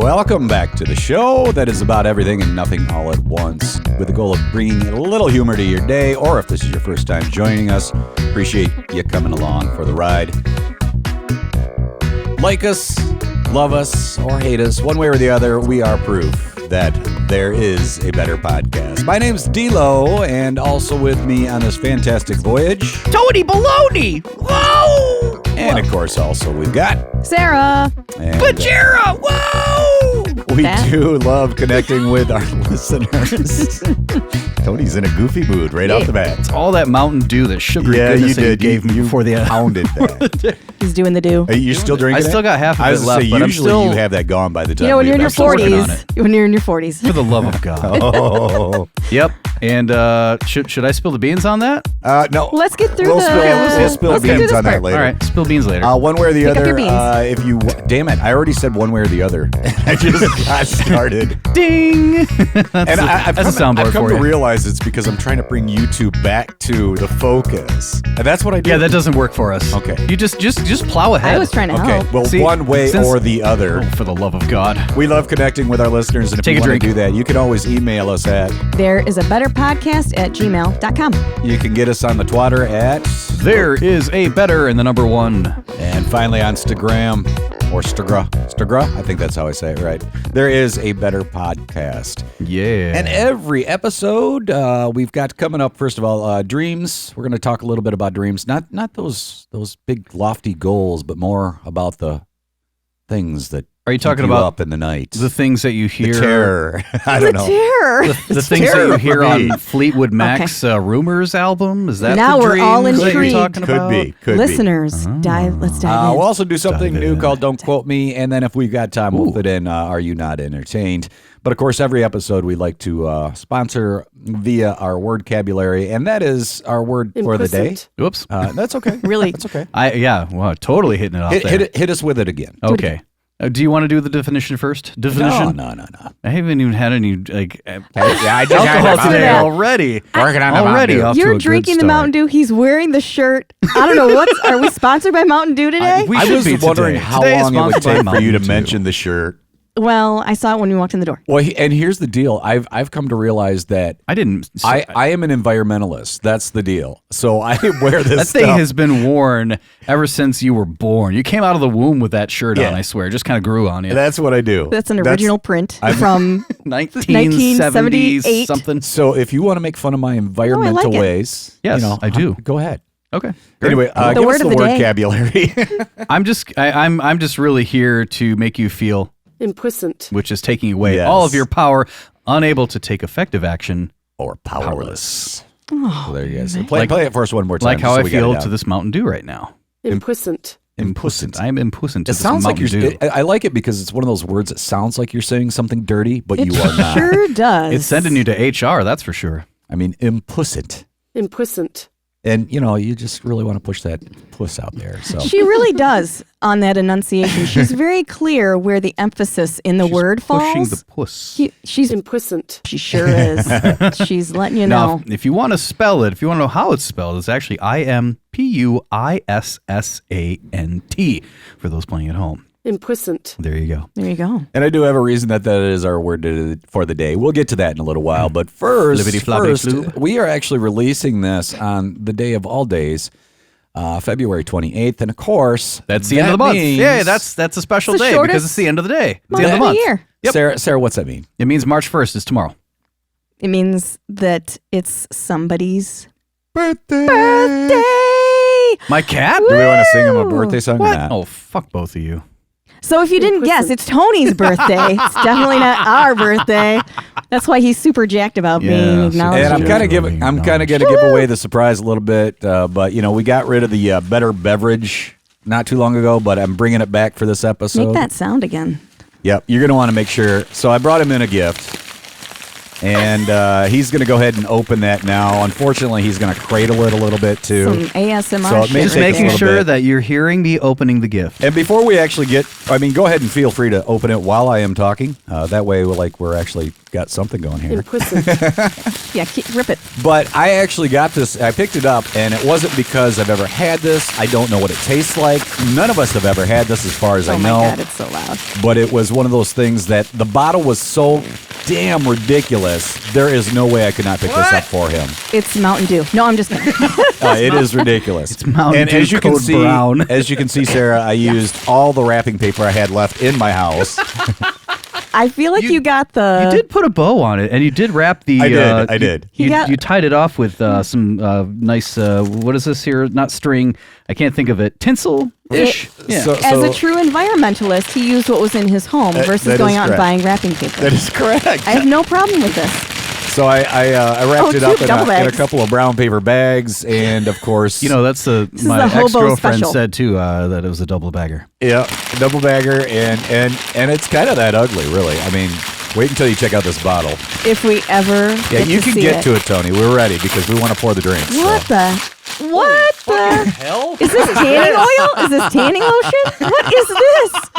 Welcome back to the show that is about everything and nothing all at once, with the goal of bringing a little humor to your day, or if this is your first time joining us, appreciate you coming along for the ride. Like us, love us, or hate us, one way or the other, we are proof that there is a better podcast. My name's Deelow, and also with me on this fantastic voyage, Tony Baloney! Whoa! And of course, also we've got Sarah. And, Bajira! Whoa! We do love connecting with our listeners. Tony's in a goofy mood right off the bat. It's all that Mountain Dew, that sugary goodness that you gave me before the pounded that. He's doing the do. Are you still drinking I still got half of it left, but usually I'm still... you have that gone by the time. You know, when you're in your still working on 40s. When you're in your 40s. For the love of God. Oh. Yep. And should I spill the beans on that? No. Let's get through we'll the... spill beans on that later. All right, spill beans later. One way or the Pick up your other. beans. If you, damn it, I already said one way or the other. I just got started. Ding! And I've that's a soundboard come for to you. realize it's because I'm trying to bring YouTube back to the focus, and that's what I do. Yeah, that doesn't work for us. Okay. You just plow ahead. I was trying to Okay, help. well, See, one way since- or the other. Oh, for the love of God. We love connecting with our listeners, and if Take you a want to drink. do that, you can always email us at. There is a better podcast at gmail.com. You can get us on the Twitter at. There is a better and the number one. And finally on Instagram, or Stagra, I think that's how I say it right. There is a better podcast. Yeah. And every episode we've got coming up, first of all, dreams. We're going to talk a little bit about dreams. Not those big lofty goals, but more about the things that Are you talking keep about up in the night. the things that you hear? The terror. I don't know. Terror. The things that terror you for hear me. on Fleetwood Mac's Rumors album? Is that Now the we're all dreams that you're intrigued. talking Could about? be. Listeners, let's dive in. We'll also do something Dive new in. called Don't Quote Me, and then if we've got time, we'll fit in Are You Not Entertained? But of course, every episode we like to sponsor via our wordcabulary, and that is our word for the day. Whoops. That's okay. Really? That's okay. Wow, totally hitting it off there. Hit us with it again. Okay. Do you want to do the definition first? Definition? No. I haven't even had any I did alcohol today that. already. Working on the Already Mountain off Dew. to a You're good drinking the start. Mountain Dew. He's wearing the shirt. I don't know are we sponsored by Mountain Dew today? We I should was be wondering today. how Today is long it would sponsored by take for you to Mountain Dew. mention the shirt. Well, I saw it when we walked in the door. Well, and here's the deal. I've come to realize that I didn't. I am an environmentalist. That's the deal. So I wear this that stuff. thing has been worn ever since you were born. You came out of the womb with that shirt on, I swear. It just kind of grew on you. That's what I do. That's an original print from 1970s something. So if you want to make fun of my environmental like it. ways, Yes, I do. Go ahead. Okay. Great. Anyway, The give word us of the the day. vocabulary. I'm just really here to make you feel Impuissant. which is taking away Yes. all of your power, unable to take effective action. or powerless. Oh, So there you go. So play it for us one more time. Like how just so I we got feel it out. to this Mountain Dew right now. Impuissant. Impuissant. I'm impuissant to It this sounds like Mountain you're. Dew. I like it because it's one of those words that sounds like you're saying something dirty, but it you are not. sure does. It's sending you to HR, that's for sure. I mean, impuissant. Impuissant. And, you just really want to push that puss out there. So She really does on that enunciation. She's very clear where the emphasis in the She's word pushing falls. the puss. She's Impuissant. She sure is. She's letting you Now, know. if you want to spell it, if you want to know how it's spelled, it's actually IMPUISSANT for those playing at home. Impuissant. There you go. There you go. And I do have a reason that is our word for the day. We'll get to that in a little while. But first, Flippity-floppity-floob. we are actually releasing this on the day of all days, February 28th. And of course, That's the end of the month. means- Yeah, that's a special It's the day because shortest it's the end of the day. It's the month end of the of the month. year. Yep. Sarah, what's that mean? It means March 1st is tomorrow. It means that it's somebody's Birthday. birthday. My cat? Do we want to sing him a birthday song or What? not? Oh, fuck both of you. So if you didn't guess, it's Tony's birthday. It's definitely not our birthday. That's why he's super jacked about Yeah, being super acknowledged. And I'm kind of Absolutely I'm kind of going to give away the surprise a little bit, but we got rid of the better beverage not too long ago, but I'm bringing it back for this episode. Make that sound again. Yep, you're going to want to make sure. So I brought him in a gift, And he's going to go ahead and open that now. Unfortunately, he's going to cradle it a little bit too. Some ASMR So it shit may Just take right a making little sure bit. that you're hearing me opening the gift. And before we actually go ahead and feel free to open it while I am talking. That way, we're actually got something going here. Impuissant. Yeah, rip it. But I actually got this. I picked it up, and it wasn't because I've ever had this. I don't know what it tastes like. None of us have ever had this, as far as I Oh my know. God, it's so loud. But it was one of those things that the bottle was so damn ridiculous. There is no way I could not pick this up for him. It's Mountain Dew. No, I'm just kidding. It is ridiculous. It's Mountain and Dew as you can Code see, Brown. as you can see, Sarah, I used all the wrapping paper I had left in my house. I feel like you got the. You did put a bow on it, and you did wrap the. I did. You tied it off with some nice. What is this here? Not string. I can't think of it. Tinsel-ish. Yeah. As a true environmentalist, he used what was in his home versus that going is out and correct. buying wrapping paper. That is correct. I have no problem with this. So I wrapped it up in double a bags. couple of brown paper bags, and of course, That's is my the hobo ex-girlfriend special. said too that it was a double bagger. yeah, double bagger, and it's kind of that ugly, really. I mean, wait until you check out this bottle. If we ever Yeah, get you to can see get it. to it, Tony. We're ready because we want to pour the drinks. What so. the hell? is this tanning oil? Is this tanning lotion? What is this?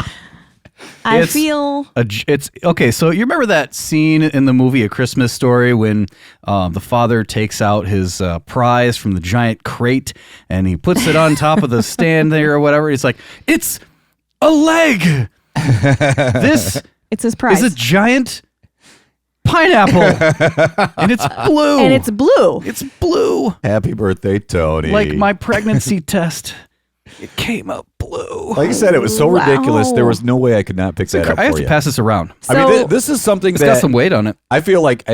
I It's feel It's okay. So you remember that scene in the movie A Christmas Story when the father takes out his prize from the giant crate and he puts it on top of the stand there or whatever. He's like, "It's a leg. This it's his prize. is a giant pineapple, and it's blue. and it's blue. It's blue, Happy birthday, Tony. like my pregnancy test. It came up blue. Like I said, it was so Wow. ridiculous. There was no way I could not pick that up I have for to you. pass this around. I mean, So- this is something It's got that some weight on it. I feel like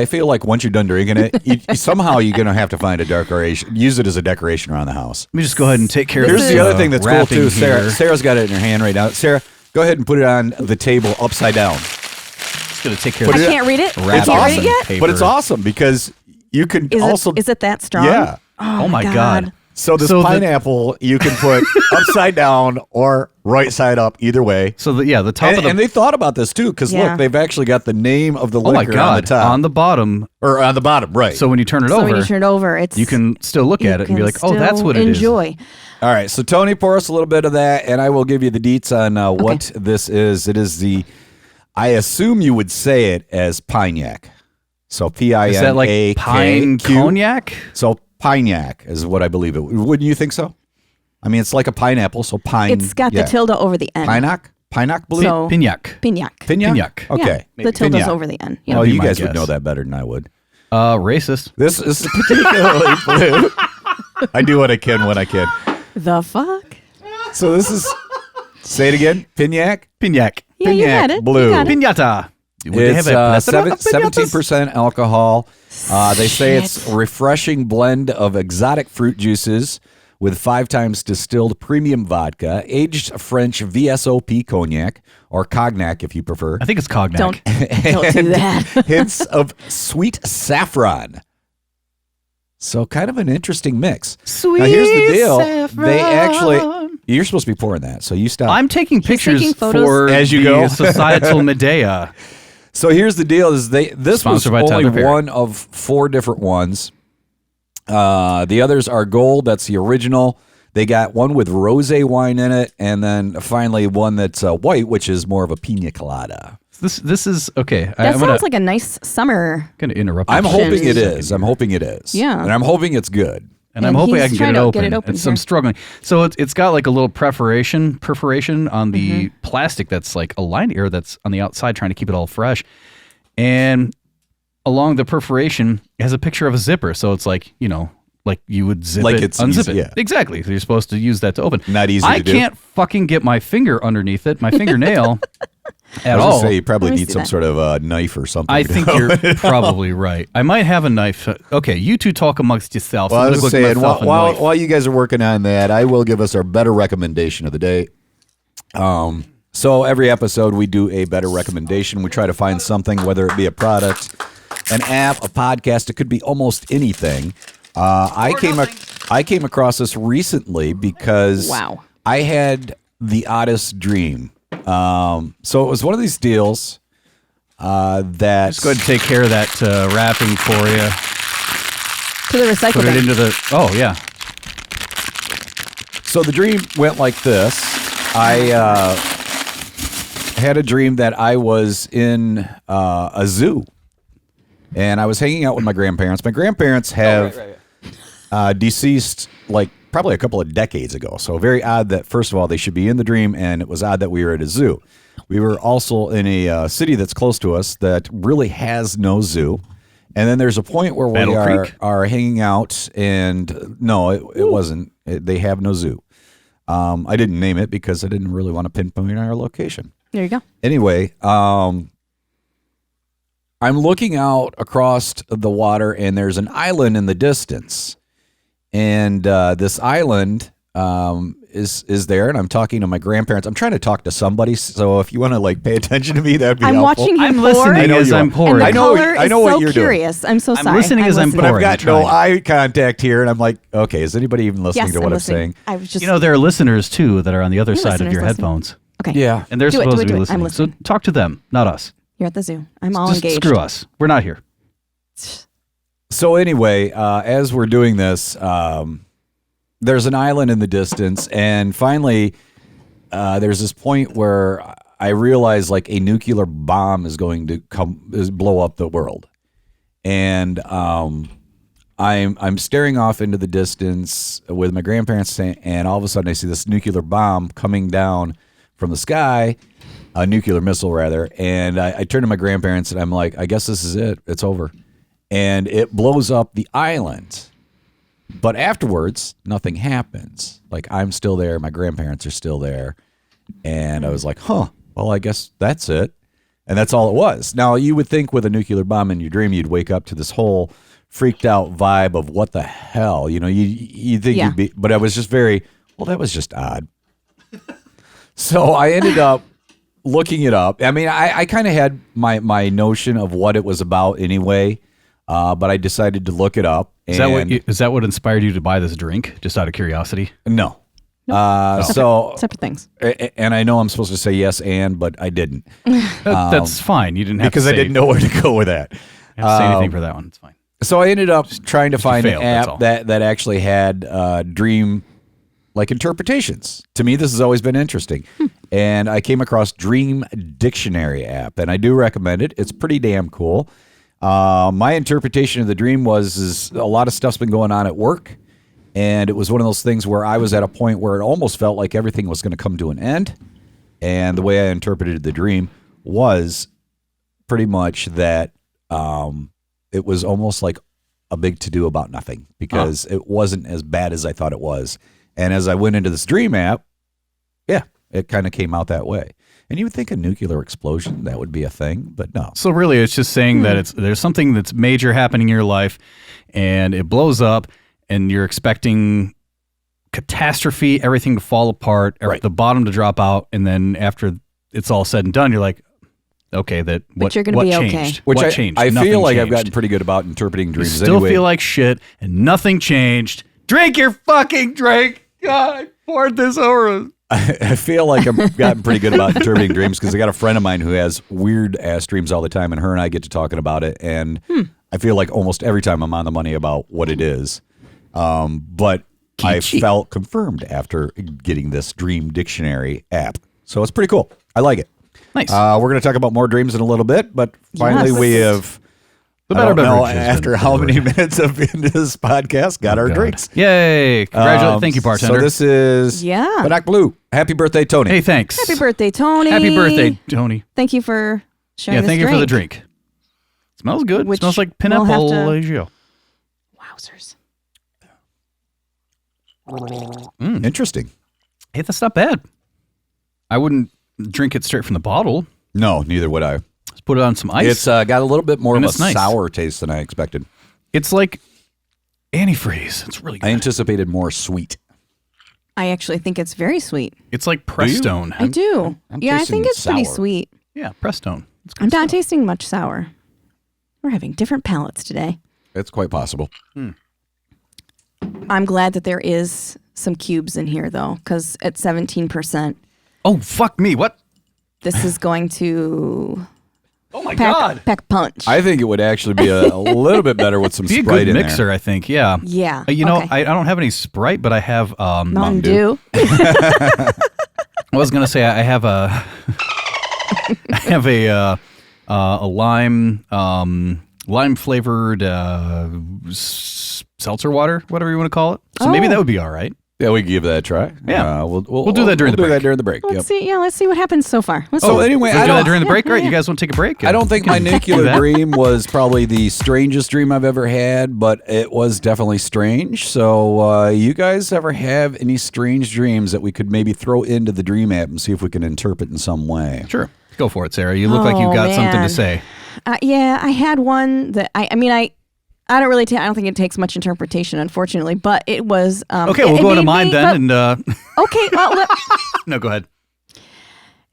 once you're done drinking it, somehow you're gonna have to find a decoration, use it as a decoration around the house. Let me just go ahead and take care of Here's this. the other thing that's cool wrapping too, Sarah. here. Sarah's got it in her hand right now. Sarah, go ahead and put it on the table upside down. Just gonna take care I of this. can't read it. I Wrap can't read awesome. it yet. paper. But it's awesome because you can Is also it that strong? yeah. Oh my God. So this So the- pineapple you can put upside down or right side up, either way. So the top And, of the and they thought about this too, because Yeah. look, they've actually got the name of the oh my liquor God on the top on the bottom. or on the bottom, right? So when you turn it So over, when you turn it over, it's you can still look at it and be can like, oh, that's still what it is. enjoy. All right, so Tony, pour us a little bit of that, and I will give you the deets on what this is. It is I assume you would say it as Pinaq. So P-I-N-A-Q. Is that like pine cognac? So Pinaq is what I believe it. Wouldn't you think so? I mean, it's like a pineapple, so pine. It's got the tilde over the end. Pinaq blue? So- Pinaq. Pinaq. Pinaq? Okay. Yeah, the tilde's Pinaq. over the end. Yeah. Well, be you my guys would guess. know that better than I would. Racist. This is particularly blue. I do what I can when I can. The fuck? So this is, say it again, Pinaq? Pinaq. Yeah, you Pinaq got it. blue. You got it. Pinata. Would they It's have a plethora of pinatas? 17% alcohol. They say it's a refreshing blend of exotic fruit juices with 5 times distilled premium vodka, aged French VSOP cognac, or cognac if you prefer. I think it's cognac. Don't do that. Hints of sweet saffron. So kind of an interesting mix. Sweet Now here's the deal. saffron. They actually, you're supposed to be pouring that, so you stop. I'm taking pictures taking photos. for As you the go. societal Medea. So here's the deal: is this was Sponsored by only Tyler Perry. one of 4 different ones. The others are gold. That's the original. They got one with rosé wine in it, and then finally one that's white, which is more of a pina colada. This is okay. That I'm sounds like a nice summer. gonna interrupt. I'm you. hoping it Options. is. I'm hoping it is. Yeah. and I'm hoping it's good. And I'm And hoping I he's can get trying it to get open. it open It's, I'm here. struggling. So it's got like a little perforation on the Mm-hmm. plastic that's like a line here that's on the outside, trying to keep it all fresh. And along the perforation it has a picture of a zipper. So it's like, like you would zip Like it, it's unzip easy, it. yeah. Exactly. So you're supposed to use that to open. Not easy I to do. can't fucking get my finger underneath it, my fingernail I at was all. gonna say you probably Let me need see some that. sort of knife or something. I to think go. you're probably right. I might have a knife. Okay, you two talk amongst yourselves. Well, I I'm was gonna just go get saying, myself a while, knife. while you guys are working on that, I will give us our better recommendation of the day. So every episode we do a better recommendation. We try to find something, whether it be a product, an app, a podcast. It could be almost anything. I came across this recently because Wow. I had the oddest dream. So it was one of these deals. that Just go ahead and take care of that wrapping for you. To the recycle Put it bin. into the. Oh yeah. So the dream went like this. I had a dream that I was in a zoo, and I was hanging out with my grandparents. My grandparents have deceased like probably a couple of decades ago. So very odd that, first of all, they should be in the dream, and it was odd that we were at a zoo. We were also in a city that's close to us that really has no zoo. And then there's a point where Battle we Creek? are hanging out, and no, it wasn't. They have no zoo. I didn't name it because I didn't really want to pinpoint our location. There you go. Anyway, I'm looking out across the water, and there's an island in the distance. And this island is there, and I'm talking to my grandparents. I'm trying to talk to somebody, so if you want to like pay attention to me, that'd be I'm helpful. watching him I'm pour. listening I know as you I'm are. pouring. And the I know- color I know is what so you're doing. curious. I'm so I'm sorry. listening as I'm listening. But I've pouring. got no eye contact here, and I'm like, okay, is anybody even listening Yes, to what I'm I'm listening. saying? I was just. You know, there are listeners too that are on the other Your side of your listeners listening. headphones, okay. Yeah. and they're Do it, supposed do it, to be do it. I'm listening. So listening. talk to them, not us. You're at the zoo. I'm all Just engaged. screw us. We're not here. So anyway, as we're doing this, there's an island in the distance, and finally, there's this point where I realize like a nuclear bomb is going to blow up the world, and I'm staring off into the distance with my grandparents, and all of a sudden I see this nuclear bomb coming down from the sky, a nuclear missile rather, and I turn to my grandparents and I'm like, I guess this is it. It's over. And it blows up the island. But afterwards, nothing happens. Like, I'm still there. My grandparents are still there. And I was like, well, I guess that's it. And that's all it was. Now, you would think with a nuclear bomb in your dream, you'd wake up to this whole freaked out vibe of what the hell. You know, you think Yeah. you'd be, but I was just very, well, that was just odd. So I ended up looking it up. I mean, I kind of had my notion of what it was about anyway. But I decided to look it up. Is that what inspired you to buy this drink? Just out of curiosity? No. So, Separate things. and I know I'm supposed to say yes but I didn't That's fine. You didn't have because to I say, didn't know where to go with that. have to say anything for that one. It's fine. So I ended up trying to find failed, an that's app all. that actually had dream like interpretations. To me, this has always been interesting. And I came across Dream Dictionary app, and I do recommend it. It's pretty damn cool. My interpretation of the dream is a lot of stuff's been going on at work, and it was one of those things where I was at a point where it almost felt like everything was going to come to an end. And the way I interpreted the dream was pretty much that it was almost like a big to-do about nothing because it wasn't as bad as I thought it was. And as I went into this dream app, yeah, it kind of came out that way. And you would think a nuclear explosion, that would be a thing, but no. So really, it's just saying that there's something that's major happening in your life, and it blows up, and you're expecting catastrophe, everything to fall apart, or Right. the bottom to drop out, and then after it's all said and done, you're like, okay, what you're gonna what be changed? okay. Which what I, changed? I Nothing feel like I've changed. gotten pretty good about interpreting You dreams still anyway. feel like shit, and nothing changed. Drink your fucking drink. God, I poured this over. I feel like I've gotten pretty good about interpreting dreams because I got a friend of mine who has weird ass dreams all the time, and her and I get to talking about it, and I feel like almost every time I'm on the money about what it is. But I felt confirmed after getting this Dream Dictionary app, so it's pretty cool. I like it. Nice. We're going to talk about more dreams in a little bit, but finally Yes. we have. The I don't better know, beverage has after been how many delivered. minutes of into this podcast, got our God. drinks. Yay! Congratulations! Thank you, bartender. So this is Yeah. Pinaq Blue. Happy birthday, Tony. Hey, thanks. Happy birthday, Tony. Happy birthday, Tony. Thank you for sharing Yeah, this thank you drink. for the drink. Smells good. Which Smells like we'll have to- Pinapple. Wowzers. Interesting. Hey, that's not bad. I wouldn't drink it straight from the bottle. No, neither would I. Just put it on some ice. It's got a little bit more And of a it's nice. sour taste than I expected. It's like antifreeze. It's really good. I anticipated more sweet. I actually think it's very sweet. It's like Prestone. I do. I'm Yeah, I tasting think it's pretty sour. sweet. Yeah, Prestone. It's good I'm not stuff. tasting much sour. We're having different palates today. It's quite possible. I'm glad that there is some cubes in here, though, because at 17%, Oh, fuck me. What? this is going to Oh my God. Pack punch. I think it would actually be a little bit better with some Be a Sprite good in mixer, there. I think. Yeah. Yeah. You know, okay. I don't have any Sprite, but I have Mountain Dew. I was gonna say I have a I have a lime flavored seltzer water, whatever you want to call it. So maybe that would be all right. Yeah, we can give that a try. Yeah. We'll do that during the break. during the break. Let's see. Yeah, let's see what happens so far. Let's So see. anyway, We'll I do that don't, during the break. Yeah, Right? yeah. You guys want to take a break? I don't think my Do nuclear that. dream was probably the strangest dream I've ever had, but it was definitely strange. So you guys ever have any strange dreams that we could maybe throw into the dream app and see if we can interpret in some way? Sure. Go for it, Sarah. You look like you've Oh, got something to man. say. Yeah, I had one that I don't really. I don't think it takes much interpretation, unfortunately. But it was. Okay, we'll go into mine then. Okay. Well, No, go ahead.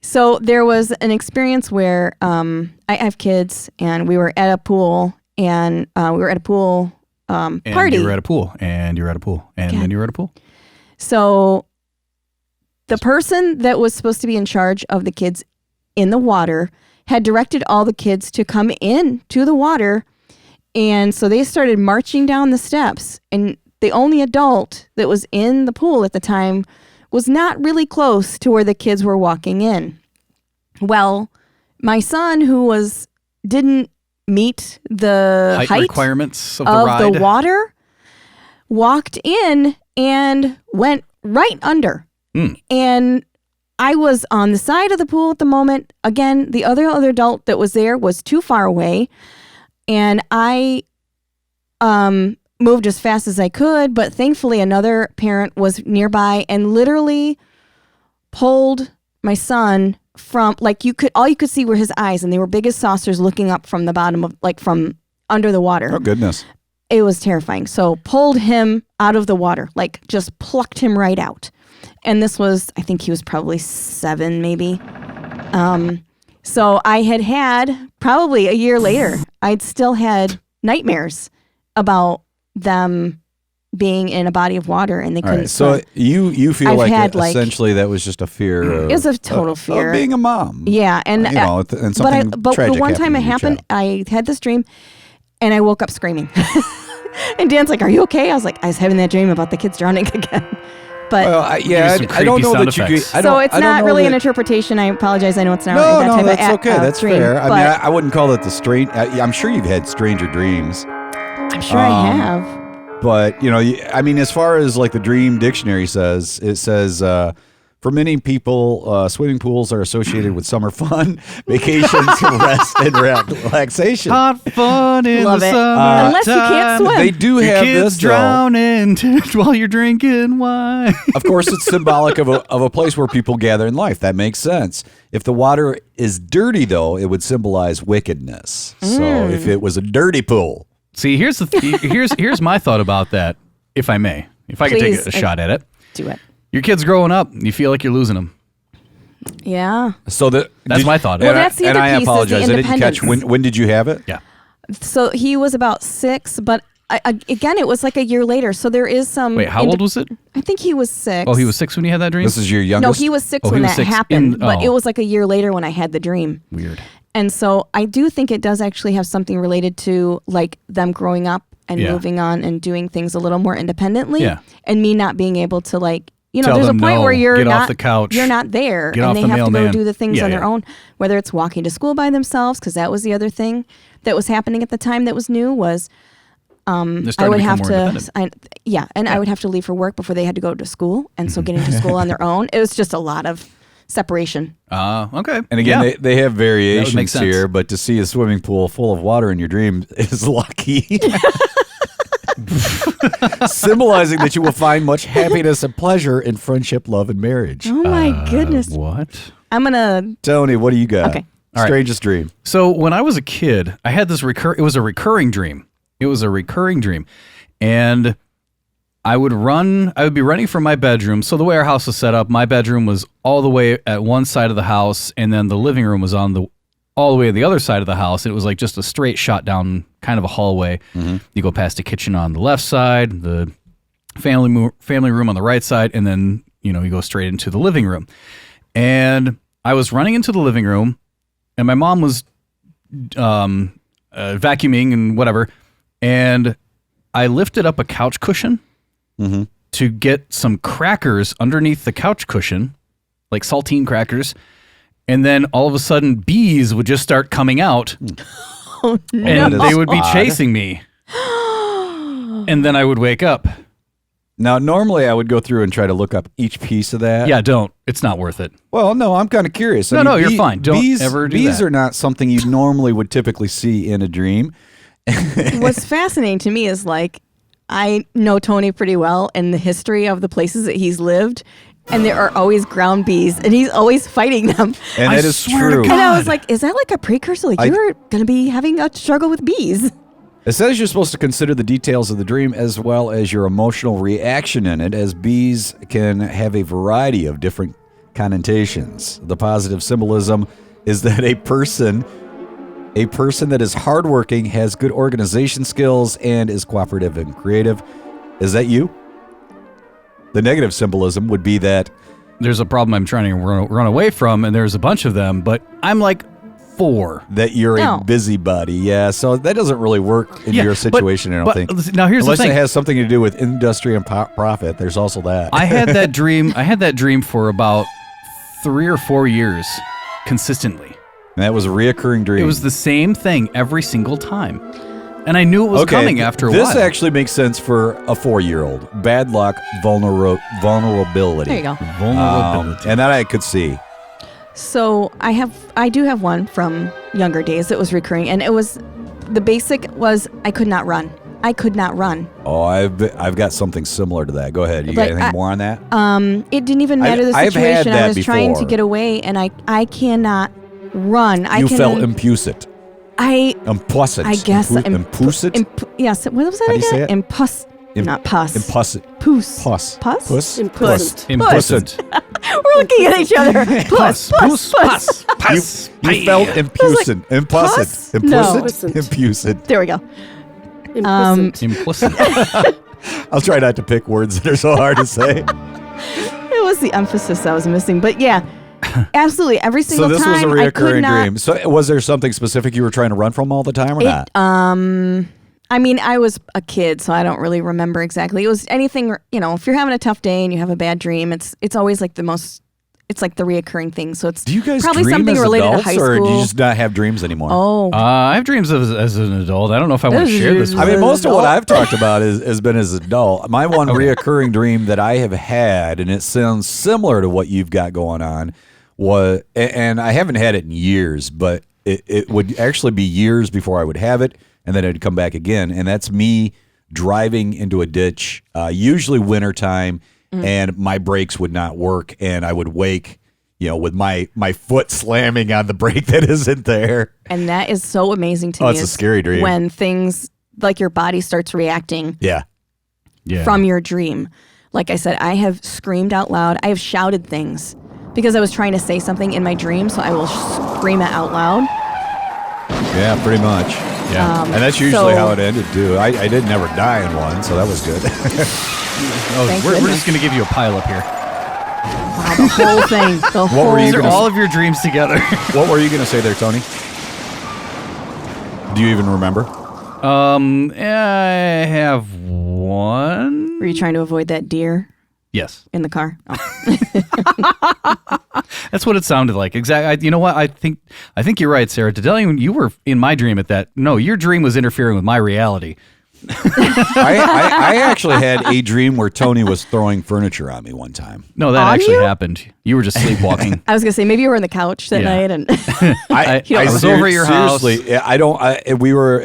so there was an experience where I have kids, and we were at a pool, and we were at a pool And party. you were at a pool, and you're at a pool, and God. then you're at a pool. So the person that was supposed to be in charge of the kids in the water had directed all the kids to come in to the water. And so they started marching down the steps. And the only adult that was in the pool at the time was not really close to where the kids were walking in. Well, my son, didn't meet the height requirements of the of ride. the water, walked in and went right under. And I was on the side of the pool at the moment. Again, the other adult that was there was too far away. And I moved as fast as I could, but thankfully another parent was nearby and literally pulled my son from, all you could see were his eyes, and they were big as saucers looking up from the bottom of, from under the water. Oh, goodness. It was terrifying. So pulled him out of the water, just plucked him right out. And this was, I think he was probably 7 maybe. So I had probably a year later, I'd still had nightmares about them being in a body of water and they All couldn't right. So swim. you feel I've like had, essentially that was just a fear. It was a total of fear. being a mom. Yeah. And, and something but the tragic one time it happened, happened, I had this dream and I woke up screaming. And Dan's like, "Are you okay?" I was like, "I was having that dream about the kids drowning again." But Well, I don't creepy know sound that you. effects. so it's I don't not know really that- an interpretation. I apologize. I know it's not No, that no, type that's of okay. That's dream, fair. I but mean, I wouldn't call it the strange. I'm sure you've had stranger dreams, I'm sure I have. but I mean, as far as the Dream Dictionary says, it says. For many people, swimming pools are associated with summer fun, vacations, rest, and relaxation. Hot fun in Love the it. summer. Unless you can't swim. They do Your have kids this, though. drowning while you're drinking wine. Of course, it's symbolic of a place where people gather in life. That makes sense. If the water is dirty, though, it would symbolize wickedness. So if it was a dirty pool. See, here's my thought about that, if I may. If I could Please, take a shot at it. Do it. Your kid's growing up, you feel like you're losing them. Yeah. So That's my thought. Well, And that's the and other I piece is the apologize. I didn't catch independence. when did you have it? Yeah. So he was about 6, but again, it was like a year later. So there is some. Wait, how old was it? I think he was 6. Oh, he was 6 when you had that dream? This is your No, youngest. he was 6 Oh, he when was that 6 happened, but oh. it was like a year later when I had the dream. Weird. And so I do think it does actually have something related to them growing up and Yeah. moving on and doing things a little more independently. Yeah. And me not being able to Tell there's a them point no, where you're get off not the couch, you're not there, get and off they the have to go mailman. do the things Yeah, on their yeah. own. Whether it's walking to school by themselves, because that was the other thing that was happening at the time that was new was They're I starting would to have become more independent. I would have to leave for work before they had to go to school, and so getting to school on their own, it was just a lot of separation. Okay. And again, yeah. they have variations make sense. here, but to see a swimming pool full of water in your dream is lucky. Symbolizing that you will find much happiness and pleasure in friendship, love, and marriage. Oh my goodness! What? I'm gonna. Tony, what do you got? Okay. All right. Strangest dream. So when I was a kid, I had this it was a recurring dream. And I would be running from my bedroom. So the way our house was set up, my bedroom was all the way at one side of the house, and then the living room was all the way at the other side of the house. It was like just a straight shot down kind of a hallway. You go past the kitchen on the left side, the family room on the right side, and then you go straight into the living room. And I was running into the living room, and my mom was vacuuming and whatever, and I lifted up a couch cushion to get some crackers underneath the couch cushion, like saltine crackers, and then all of a sudden bees would just start coming out, and they would be chasing me, and then I would wake up. Now, normally I would go through and try to look up each piece of that. Yeah, don't. It's not worth it. Well, no, I'm kind of curious. No, you're fine. Don't ever do bees that. are not something you normally would typically see in a dream. What's fascinating to me is like, I know Tony pretty well and the history of the places that he's lived, and there are always ground bees, and he's always fighting them. And that is true. And I was like, is that like a precursor? Like you're going to be having a struggle with bees. It says you're supposed to consider the details of the dream as well as your emotional reaction in it, as bees can have a variety of different connotations. The positive symbolism is that a person that is hardworking, has good organization skills, and is cooperative and creative. Is that you? The negative symbolism would be that There's a problem I'm trying to run away from, and there's a bunch of them, but I'm like 4. that you're No. a busybody. Yeah, so that doesn't really work in your situation, I don't think. Now here's Unless the thing. it has something to do with industry and profit. There's also that. I had that dream for about 3 or 4 years consistently. And that was a reoccurring dream. It was the same thing every single time. And I knew it was coming after a while. This actually makes sense for a 4-year-old. Bad luck, vulnerability. There you go. Vulnerability. And that I could see. So I do have one from younger days that was recurring, and it was, the basic was I could not run. I could not run. Oh, I've got something similar to that. Go ahead. You got Like, anything more on that? It didn't even matter the I've had situation. that I was trying to before. get away, and I cannot run. You felt impuissant. Impuissant. I guess Impuissant? yes. What was that How do you say again? it? Not pus. Impuissant. Puss. Puss. Puss? Puss? Impuissant. Impuissant. We're looking at each other. Puss. Puss. Puss. You felt impuissant. pus? Impuissant. No. Impuissant. Impuissant. There we go. Implicit. Implicit. I'll try not to pick words that are so hard to say. It was the emphasis I was missing, but yeah, absolutely. Every So single this was time a I could reoccurring not. dream. So was there something specific you were trying to run from all the time or not? I mean, I was a kid, so I don't really remember exactly. It was anything, if you're having a tough day and you have a bad dream, it's always like it's like the reoccurring thing. So it's Do you guys probably dream something as related adults, to high or school. do you just not have dreams anymore? Oh, I have dreams as an adult. I don't know if I want to share this with I mean, as most an of what adult. I've talked about has been as an adult. My one reoccurring dream that I have had, and it sounds similar to what you've got going on, was, and I haven't had it in years, but it would actually be years before I would have it, and then it'd come back again. And that's me driving into a ditch, usually wintertime, and my brakes would not work, and I would wake, with my foot slamming on the brake that isn't there. and that is so amazing to Oh, me. it's a is scary dream. when things like your body starts reacting Yeah. Yeah. from your dream. Like I said, I have screamed out loud. I have shouted things because I was trying to say something in my dream, so I will scream it out loud. Yeah, pretty much. Yeah. And that's usually so- how it ended, too. I didn't ever die in one, so that was good. Thank we're goodness. just going to give you a pile up here. Wow, the whole thing. The whole were you These are gonna all of your dreams together. What were you going to say there, Tony? Do you even remember? I have one. Were you trying to avoid that deer Yes. in the car? Oh. That's what it sounded like. Exactly. You know what? I think you're right, Sarah. To tell you were in my dream at that. No, your dream was interfering with my reality. I actually had a dream where Tony was throwing furniture on me one time. No, that On actually you? happened. You were just sleepwalking. I was gonna say maybe you were on the couch that Yeah. night, and I was over at your house. Seriously, it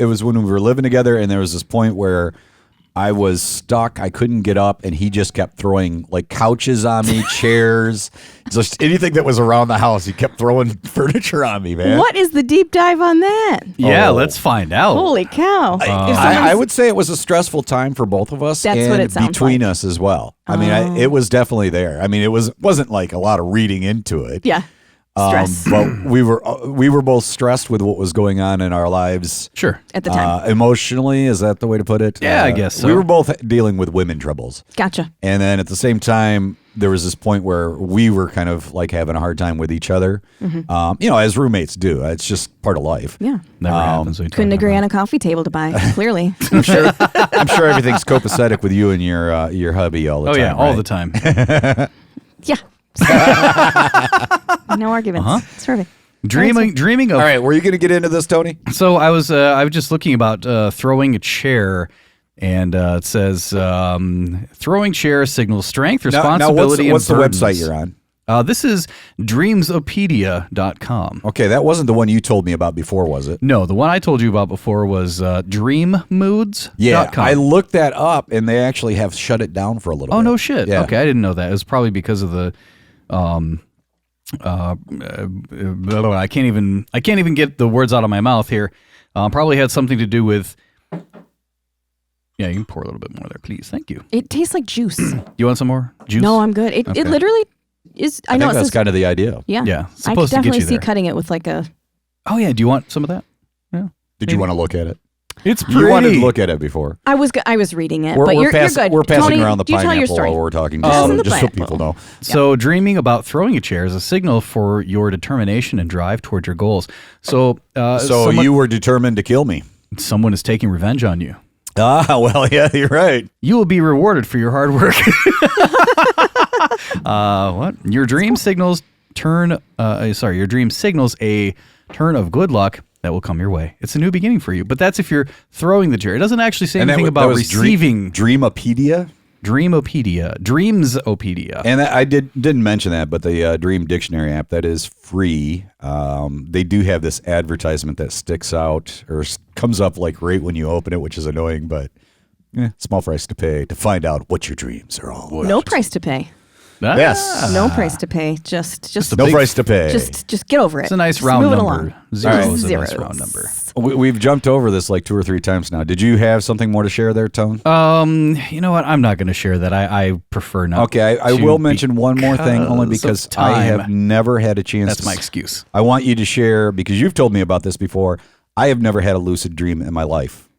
was when we were living together, and there was this point where I was stuck. I couldn't get up, and he just kept throwing like couches on me, chairs, just anything that was around the house. He kept throwing furniture on me, man. what is the deep dive on that? Yeah, Oh. let's find out. Holy cow! If I someone's- would say it was a stressful time for both of us, That's and what it sounds between like. us as well. I mean, it was definitely there. I mean, it wasn't like a lot of reading into it. yeah, stress But we were both stressed with what was going on in our lives. Sure. at the time. Emotionally, is that the way to put it? Yeah, I guess so. We were both dealing with women troubles. Gotcha. And then at the same time, there was this point where we were kind of like having a hard time with each other. Mm-hmm. You know, as roommates do. It's just part of life. Yeah. Never happens. What are you Couldn't talking agree about? on a coffee table to buy, clearly. I'm sure everything's copacetic with you and your hubby all the Oh time. yeah, all right? the time. Yeah. No arguments. Uh-huh. It's perfect. Dreaming of. All right, were you going to get into this, Tony? So I was just looking about throwing a chair, and it says throwing chair signals strength, responsibility, what's the and website you're on? This is dreamsopedia.com. Okay, that wasn't the one you told me about before, was it? No, the one I told you about before was dreammoods.com. Yeah, I looked that up, and they actually have shut it down for a little bit. Oh, no shit. Yeah. Okay, I didn't know that. It was probably because of the I can't even get the words out of my mouth here. Probably had something to do with. Yeah, you can pour a little bit more there, please. Thank you. It tastes like juice. You want some more juice? No, I'm good. It literally is. I know think it that's says, kind of the idea. yeah. Yeah, I supposed could to get definitely you see there. cutting it with like a. Oh yeah, do you want some of that? Yeah. Did you want to look at it? It's pretty. You wanted to look at it before. I was reading it, We're, but we're, you're pass- good. we're passing Tony, around the you tell your pineapple story. while we're talking, This isn't the just so pineapple. people know. So dreaming about throwing a chair is a signal for your determination and drive toward your goals. So You were determined to kill me. someone is taking revenge on you. Ah, well, yeah, you're right. You will be rewarded for your hard work. What? Your dream signals your dream signals a turn of good luck that will come your way. It's a new beginning for you. But that's if you're throwing the chair. It doesn't actually say anything about receiving. Dreamopedia? Dreamsopedia. And I didn't mention that, but the Dream Dictionary app, that is free. They do have this advertisement that sticks out or comes up like right when you open it, which is annoying, but small price to pay to find out what your dreams are all about. No price to pay. Ah, Yes. No price to pay. Just No price to pay. Just get over it. It's a nice Just round move it number. along. Zero is a Zeros. nice round number. We've jumped over this like 2 or 3 times now. Did you have something more to share there, Tone? You know what? I'm not going to share that. I prefer not. Okay, I to will mention one more thing only because because of I have time. never had a chance. That's my excuse. I want you to share because you've told me about this before. I have never had a lucid dream in my life,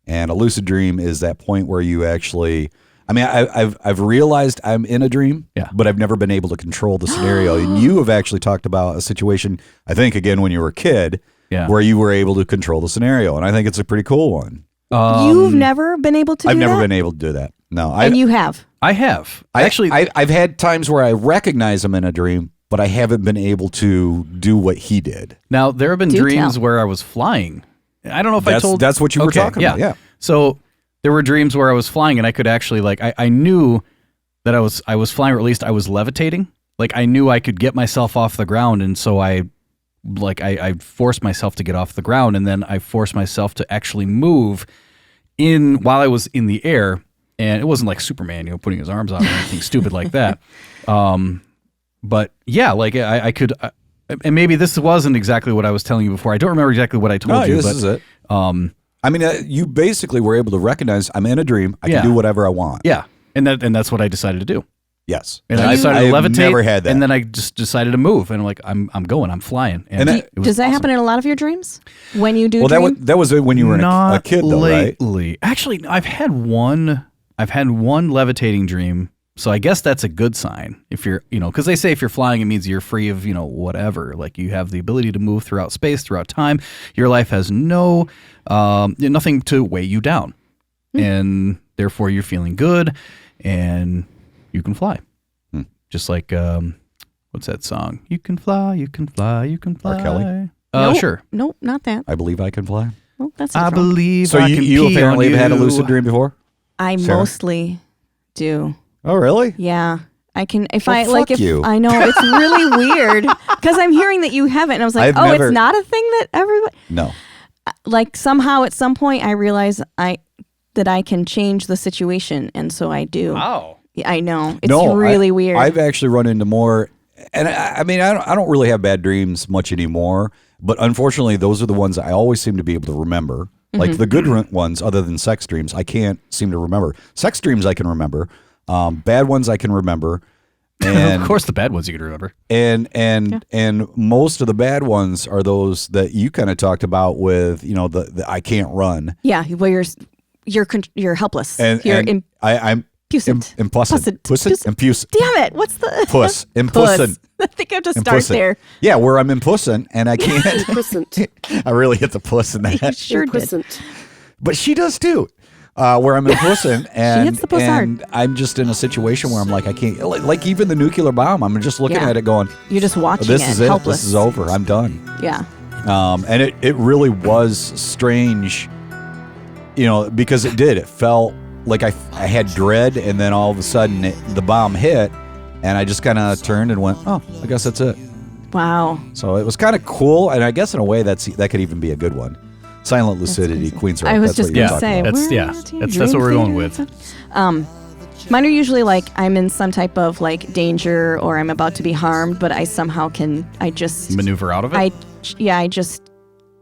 and a lucid dream is that point where you actually. I mean, I've realized I'm in a dream, but I've never been able to control the scenario. And you have actually talked about a situation, I think, again, when you were a kid, where you were able to control the scenario. And I think it's a pretty cool one. You've never been able to do that? I've never been able to do that. No. And you have? I have. I've had times where I recognize I'm in a dream, but I haven't been able to do what he did. Now, there have been Do dreams tell. where I was flying. I don't know if I told. That's what you were talking about, yeah. So there were dreams where I was flying and I could actually I knew that I was flying, or at least I was levitating. Like I knew I could get myself off the ground, and so I forced myself to get off the ground, and then I forced myself to actually move while I was in the air. And it wasn't like Superman, putting his arms out or anything stupid like that. But yeah, like I could, and maybe this wasn't exactly what I was telling you before. I don't remember exactly what I told you. This but, is it. I mean, you basically were able to recognize I'm in a dream. I can do whatever I want. Yeah, and that's what I decided to do. Yes, And I decided to levitate. Never had that. And then I just decided to move, and I'm like, I'm going, I'm flying. And it was Does that awesome. happen in a lot of your dreams? When you do well, dream? that was when you were a kid, though, right? lately. Actually, I've had one levitating dream. So I guess that's a good sign if you're, because they say if you're flying, it means you're free of, whatever. Like you have the ability to move throughout space, throughout time. Your life has nothing to weigh you down. And therefore you're feeling good and you can fly. Just like, what's that song? You can fly, you can fly, you can fly. R. Kelly? Nope. Sure. Nope, not that. I believe I can fly. Well, that's I different. believe So I can you pee apparently on have had a you. lucid dream before? I Sarah? mostly do. Oh, really? Yeah. I can, if Well, I, like, fuck if you. I know, it's really weird because I'm hearing that you haven't. And I was like, I've never- it's not a thing that everybody, No. like somehow at some point I realize that I can change the situation. And so I do. Wow. Yeah, I know. It's No, really weird. I've actually run into more, and I mean, I don't really have bad dreams much anymore, but unfortunately, those are the ones I always seem to be able to remember. Like the good ones, other than sex dreams, I can't seem to remember. Sex dreams I can remember. Bad ones I can remember. And Of course, the bad ones you can remember. and most of the bad ones are those that you kind of talked about with, the I can't run. yeah. Well, you're helpless. And, you're and I'm Impuissant. Impuissant. Impuissant. Damn it! What's the Puss. Impuissant. I think I have to start there. Yeah, where I'm impuissant and I can't. Impuissant. I really hit the puss in You that. sure did. Impuissant. But she does too. Where I'm impuissant and, hits the puss hard. I'm just in a situation where I'm like, I can't, like even the nuclear bomb, I'm just looking at it going, You're just watching this it, is it. helpless. This is over. I'm done. Yeah. And it really was strange, because it did. It felt like I had dread, and then all of a sudden the bomb hit, and I just kind of turned and went, oh, I guess that's it. Wow. So it was kind of cool, and I guess in a way that could even be a good one. Silent lucidity, Queen's Rock. I was that's just what you're gonna talking say, about. That's what we're going with. Mine are usually like I'm in some type of like danger or I'm about to be harmed, but I somehow I just Maneuver out of it? I just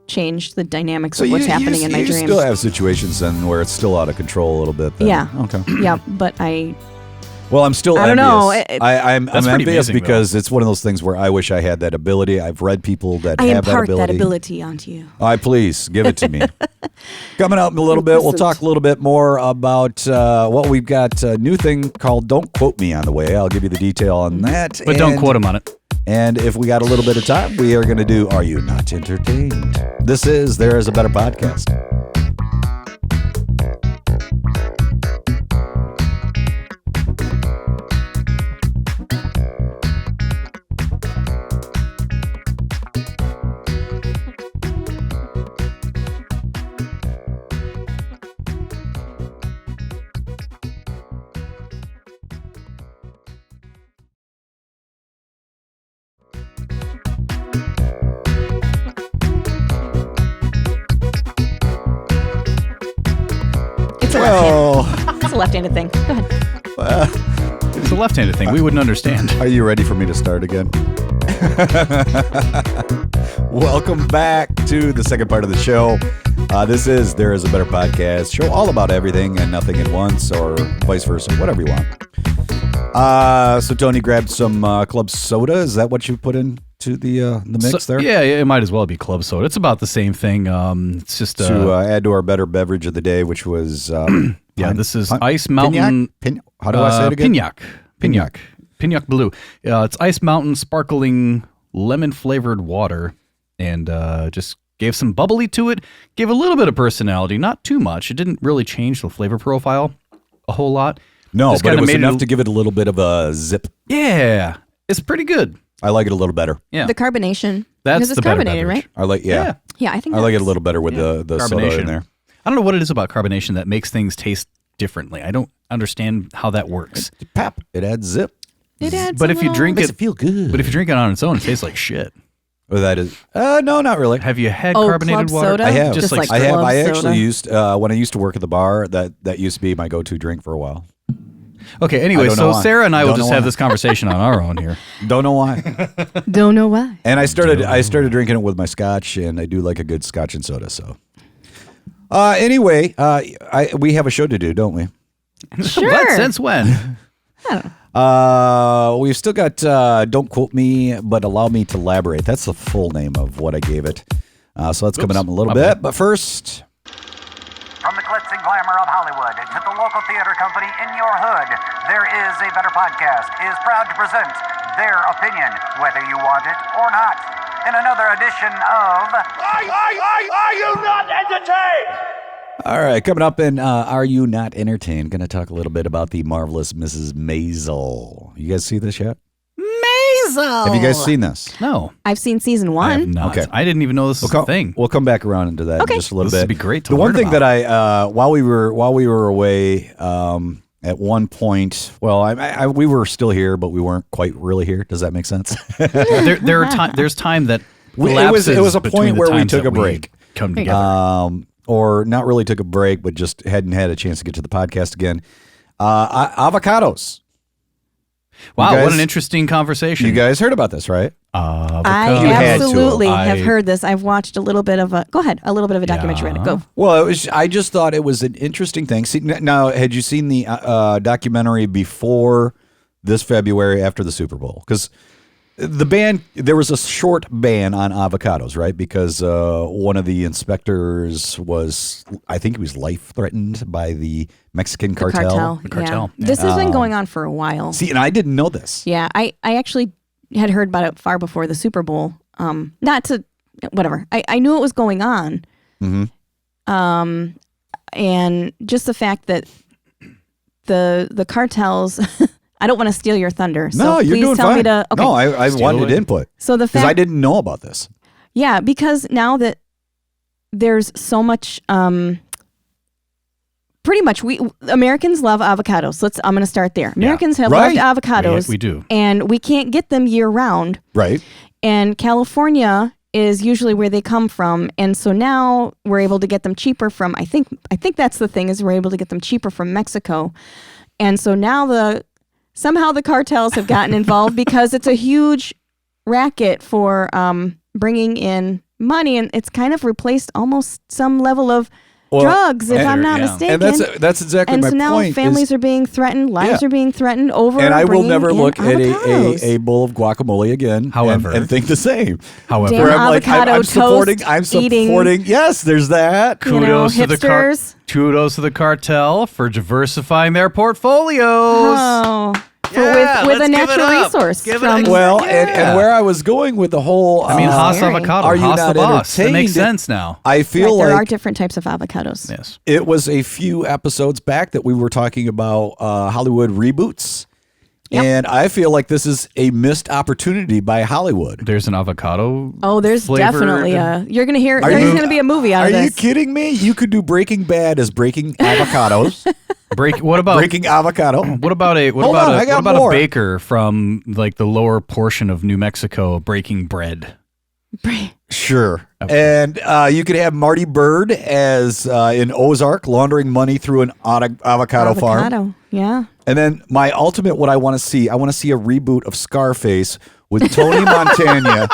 change the dynamics So of what's happening in my you dreams. still have situations then where it's still out of control a little bit. Then. Yeah. Okay. Yeah, but Well, I'm still I don't envious. know. I'm That's pretty envious amazing, because it's one of those things where I wish I had that ability. I've read people that I have impart that ability. onto you. Please give it to me. Coming up in a little bit, we'll talk a little bit more about what we've got. A new thing called "Don't Quote Me" on the way. I'll give you the detail on that. But don't quote him on it. And if we got a little bit of time, we are going to do "Are You Not Entertained?" This is There Is a Better Podcast. It's a left-handed thing. Go ahead. It's a left-handed thing. We wouldn't understand. Are you ready for me to start again? Welcome back to the second part of the show. This is There Is a Better Podcast, show all about everything and nothing at once, or vice versa, whatever you want. So Tony grabbed some club soda. Is that what you put into the mix there? Yeah, it might as well be club soda. It's about the same thing. It's just To add to our better beverage of the day, which was this is Ice Mountain. How do I say it again? Pinaq Blue. It's Ice Mountain sparkling lemon flavored water, and just gave some bubbly to it. Gave a little bit of personality, not too much. It didn't really change the flavor profile a whole lot. No, Just but it kinda was made enough to give it a little bit of a zip. Yeah, it's pretty good. I like it a little better. Yeah, The carbonation. That's because it's the better carbonated, beverage. right? I like, yeah. Yeah, I think I like it a that's- little better with the soda Carbonation. in there. I don't know what it is about carbonation that makes things taste differently. I don't understand how that works. Pap, it adds zip. It adds But a if you little- drink Makes it, it feel good. but if you drink it on its own, it tastes like shit. Oh, that is. No, not really. Have you had Oh, carbonated club water? soda? I have. Just like I have. club I soda. actually used when I used to work at the bar. That used to be my go-to drink for a while. Okay, I anyway, don't know so why. Sarah and I will Don't just know have why. this conversation on our own here. Don't know why. Don't know why. And I started drinking it with my scotch, and I do like a good scotch and soda. So, anyway, we have a show to do, don't we? Sure. What? Since when? We've still got Don't Quote Me, but Allow Me to Elaborate. That's the full name of what I gave it. So that's coming up in a little my bit. bad. But first, From the glitz and glamour of Hollywood to the local theater company in your hood, There Is a Better Podcast is proud to present their opinion, whether you want it or not, in another edition of Are you not entertained? all right, coming up in Are You Not Entertained? Going to talk a little bit about the marvelous Mrs. Maisel. You guys see this yet? Maisel. Have you guys seen this? No, I've seen season I have one. not. Okay. I didn't even know this was a thing. We'll come back around into that Okay. in just a little This bit. would be great to The one learn thing about. that I while we were away at one point, well, we were still here, but we weren't quite really here. Does that make sense? There's time that it was a between point the where we times took that a break. Come together. Or not really took a break, but just hadn't had a chance to get to the podcast again. Avocados. Wow, guys- what an interesting conversation. You guys heard about this, right? I You had to. absolutely have I- heard this. I've watched a little bit of a documentary on it. Go. Well, I just thought it was an interesting thing. See, now, had you seen the documentary before this February after the Super Bowl? Because the ban, there was a short ban on avocados, right? Because one of the inspectors was, I think he was life threatened by the Mexican cartel. The cartel. Yeah. This has been going on for a while. See, and I didn't know this. Yeah, I actually had heard about it far before the Super Bowl. Not to, whatever. I knew it was going on. Mm-hmm. And just the fact that the cartels, I don't want to steal your thunder. So No, you're please doing tell fine. me to. Okay. No, I wanted input. So the Because fact, I didn't know about this. yeah, because now that there's so much, pretty much Americans love avocados. I'm going to start there. Americans have Right. loved avocados. We do. And we can't get them year round. Right. And California is usually where they come from, and so now we're able to get them cheaper from. I think that's the thing, is we're able to get them cheaper from Mexico, and so now somehow the cartels have gotten involved because it's a huge racket for bringing in money, and it's kind of replaced almost some level of drugs, if I'm not mistaken. And that's exactly and my so now point. families are being threatened, lives are being threatened over. And I will bringing never in look at avocados. a bowl of guacamole again. However. and think the same. However, Damn Where I'm like, avocado I'm supporting. toast I'm eating. supporting. Yes, there's that. You know, kudos to the hipsters. kudos to the cartel for diversifying their portfolios. Oh, Yeah, with a let's give it natural up. resource. Give it from, a- Well, Yeah. and where I was going with the whole, I mean, Haas Scary. avocado. Are you Haas not the boss. That makes entertained? sense now. I feel there are like different types of avocados. Yes. it was a few episodes back that we were talking about Hollywood reboots. Yep. And I feel like this is a missed opportunity by Hollywood. There's an avocado. Oh, there's flavored- definitely you're going to hear, Are there's you- going to be a movie out Are of you this. kidding me? You could do Breaking Bad as Breaking Avocados. What about Breaking Avocado. What about a Hold on, I got more. baker from like the lower portion of New Mexico breaking bread? Sure. And you could have Marty Bird as in Ozark laundering money through an avocado farm. Avocado, yeah. And then my ultimate, what I want to see a reboot of Scarface with Tony Montana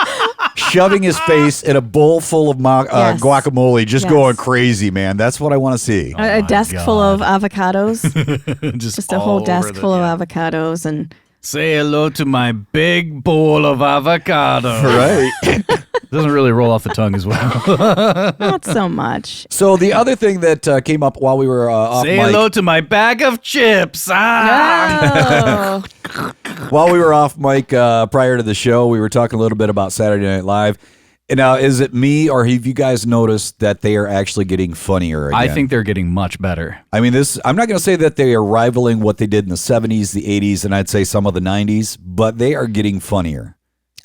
shoving his face in a bowl full of Yes. guacamole, just Yes. going crazy, man. That's what I want to see. A desk full of avocados, Just a all whole over desk the- full yeah. of avocados, and Say hello to my big bowl of avocado. Right. Doesn't really roll off the tongue as well. not so much. So the other thing that came up while we were off Say mic, hello to my bag of chips. Oh, while we were off mic prior to the show, we were talking a little bit about Saturday Night Live. And now, is it me, or have you guys noticed that they are actually getting funnier again? I think they're getting much better. I mean, I'm not going to say that they are rivaling what they did in the 70s, the 80s, and I'd say some of the 90s, but they are getting funnier.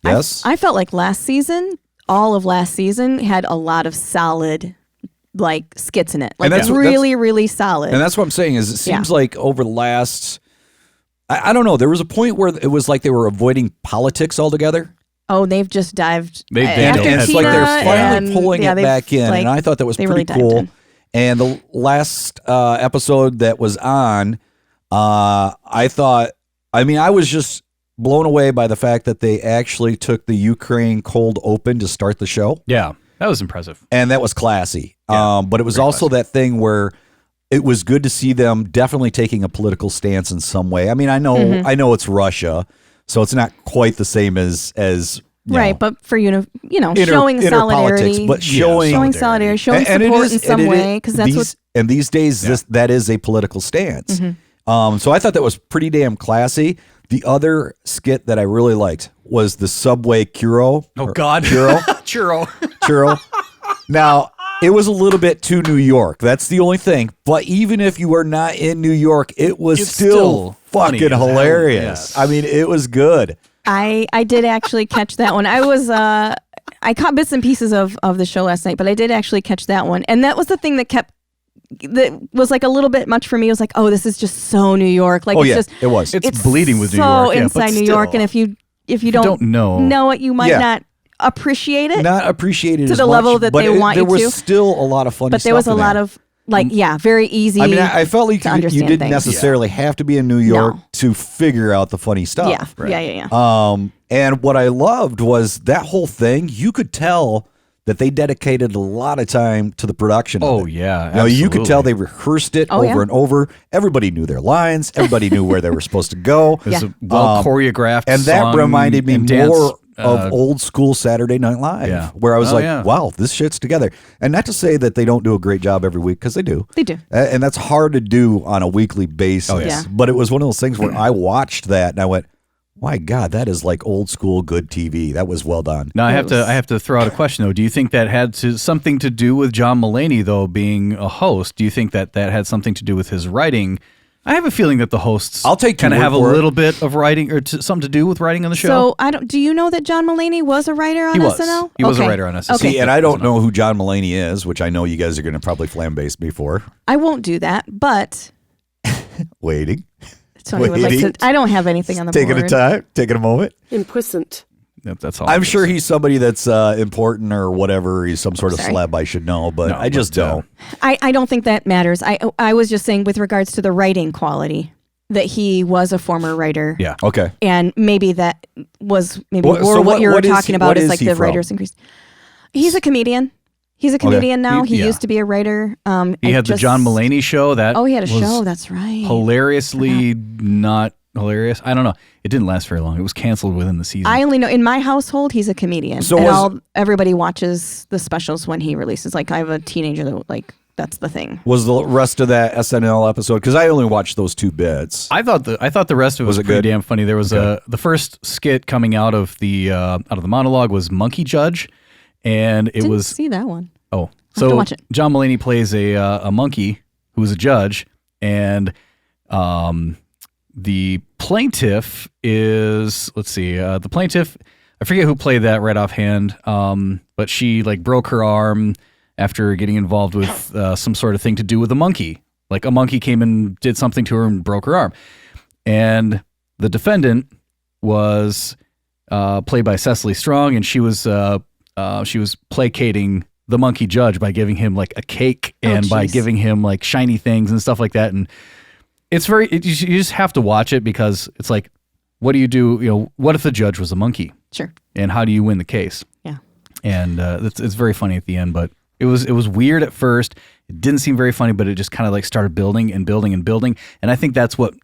Yes? I felt like all of last season had a lot of solid, like, skits in it. Like, And that's what- really, really solid. And that's what I'm saying is it seems Yeah. like over the last, I don't know, there was a point where it was like they were avoiding politics altogether. Oh, they've just dived. They've after dived And it's like Tina they're finally and- pulling yeah, it they've, back in. like, And I thought that was they pretty really dived cool. in. And the last episode that was on, I was just blown away by the fact that they actually took the Ukraine cold open to start the show. Yeah, that was impressive. And that was classy. Yeah, But it was also that thing where it was good to see them definitely taking a political stance in some way. I mean, I know it's Russia, so it's not quite the same as you Right, know, but for inter- showing inter solidarity, politics, but showing solidarity, showing and it support is- in some and it is- way, because that's what. And these days, that is a political stance. Mm-hmm. So I thought that was pretty damn classy. The other skit that I really liked was the Subway churro. Oh God, churro, churro. Now, it was a little bit too New York. That's the only thing. But even if you were not in New York, it was It's still still funny fucking as hell, hilarious. yes. I mean, it was good. I did actually catch that one. I caught bits and pieces of the show last night, but I did actually catch that one, and that was the thing that was like a little bit much for me. It was like, oh, this is just so New York. Like, Oh, it's yeah, just it was. It's bleeding with New so York, yeah, but inside New York, still. and if you don't know it, you might Yeah. not appreciate it. Not appreciated To as the much, level that but they want there you was to. still a lot of funny but stuff there was a in lot there. of very easy. I mean, I felt like to you understand didn't things. necessarily have to be in New York No. to figure out the funny stuff. yeah. And what I loved was that whole thing. You could tell that they dedicated a lot of time to the production. Oh, of it. yeah, You know, you could absolutely. tell they rehearsed it Oh, over yeah. and over. Everybody knew their lines. Everybody knew where they were supposed to go. It was Yeah. a well choreographed, And that song reminded me and dance, more of old school Saturday Night Live, Yeah. where I was Oh, like, yeah. wow, this shit's together. And not to say that they don't do a great job every week, because they do. They do. And that's hard to do on a weekly basis. Oh, yeah. But it was one of those things where I watched that and I went, my God, that is like old school good TV. That was well done. Now I have to throw out a question though. Do you think that had something to do with John Mulaney though being a host? Do you think that had something to do with his writing? I have a feeling that the hosts I'll take your kind of word have a for it. little bit of writing or something to do with writing on the show. So I don't. Do you know that John Mulaney was a writer on He was. SNL? He was a Okay. writer on SNL. Okay. See, and I don't know who John Mulaney is, which I know you guys are going to probably flambaste me for. I won't do that, but Waiting. Tony would like Waiting. to. I don't have anything on the Taking board. a time. Taking a moment. Impuissant. That's all. I'm sure he's somebody that's important or whatever. He's some sort of Sorry. celeb I should know, but No, I just but, don't. I don't think that matters. I was just saying with regards to the writing quality that he was a former writer. Yeah. Okay. And maybe that was maybe What- more so what what- you were what is talking he- about what is is like he the from? writers increase. He's a comedian. He's a comedian now. He Yeah. used to be a writer. He had the John Mulaney show. That Oh, he had a was show. That's right. hilariously not hilarious. I don't know. It didn't last very long. It was canceled within the season. I only know in my household he's a comedian. So And everybody watches the specials when he releases. Like I have a teenager that like that's the thing. Was the rest of that SNL episode? Because I only watched those two bits. I thought the rest of it was it pretty good? damn funny. There was the first skit coming out of the monologue was Monkey Judge, and it Didn't was see that one. oh have to so watch it. John Mulaney plays a monkey who is a judge, and the plaintiff is the plaintiff. I forget who played that right offhand, but she like broke her arm after getting involved with some sort of thing to do with a monkey. Like a monkey came and did something to her and broke her arm. And the defendant was played by Cecily Strong, and she was placating the monkey judge by giving him like a cake and by geez. giving him like shiny things and stuff like that. And it's you just have to watch it because it's like, what do? You know, what if the judge was a monkey? Sure. And how do you win the case? Yeah. And it's very funny at the end, but it was weird at first. It didn't seem very funny, but it just kind of like started building and building and building. And I think that's what